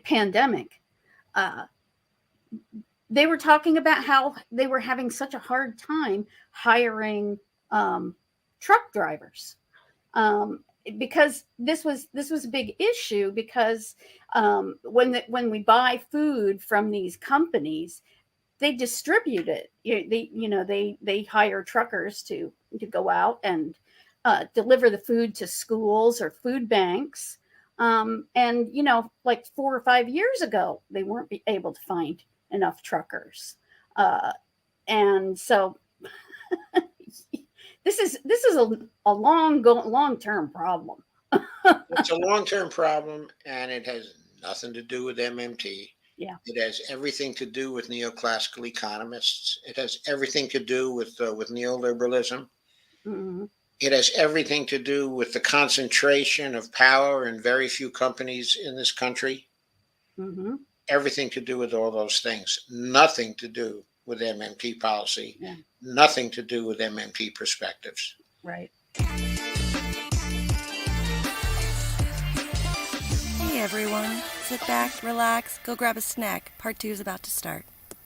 S2: pandemic. They were talking about how they were having such a hard time hiring truck drivers, because this was a big issue, because when we buy food from these companies, they distribute it. They hire truckers to go out and deliver the food to schools or food banks. And like 4 or 5 years ago, they weren't able to find enough truckers, and so this is a long-term problem.
S1: It's a long-term problem, and it has nothing to do with MMT.
S2: Yeah.
S1: It has everything to do with neoclassical economists. It has everything to do with neoliberalism.
S2: Mm-hmm.
S1: It has everything to do with the concentration of power in very few companies in this country.
S2: Mm-hmm.
S1: Everything to do with all those things. Nothing to do with MMT policy.
S2: Yeah.
S1: Nothing to do with MMT perspectives.
S2: Right.
S4: Hey everyone, sit back, relax, go grab a snack. Part 2 is about to start.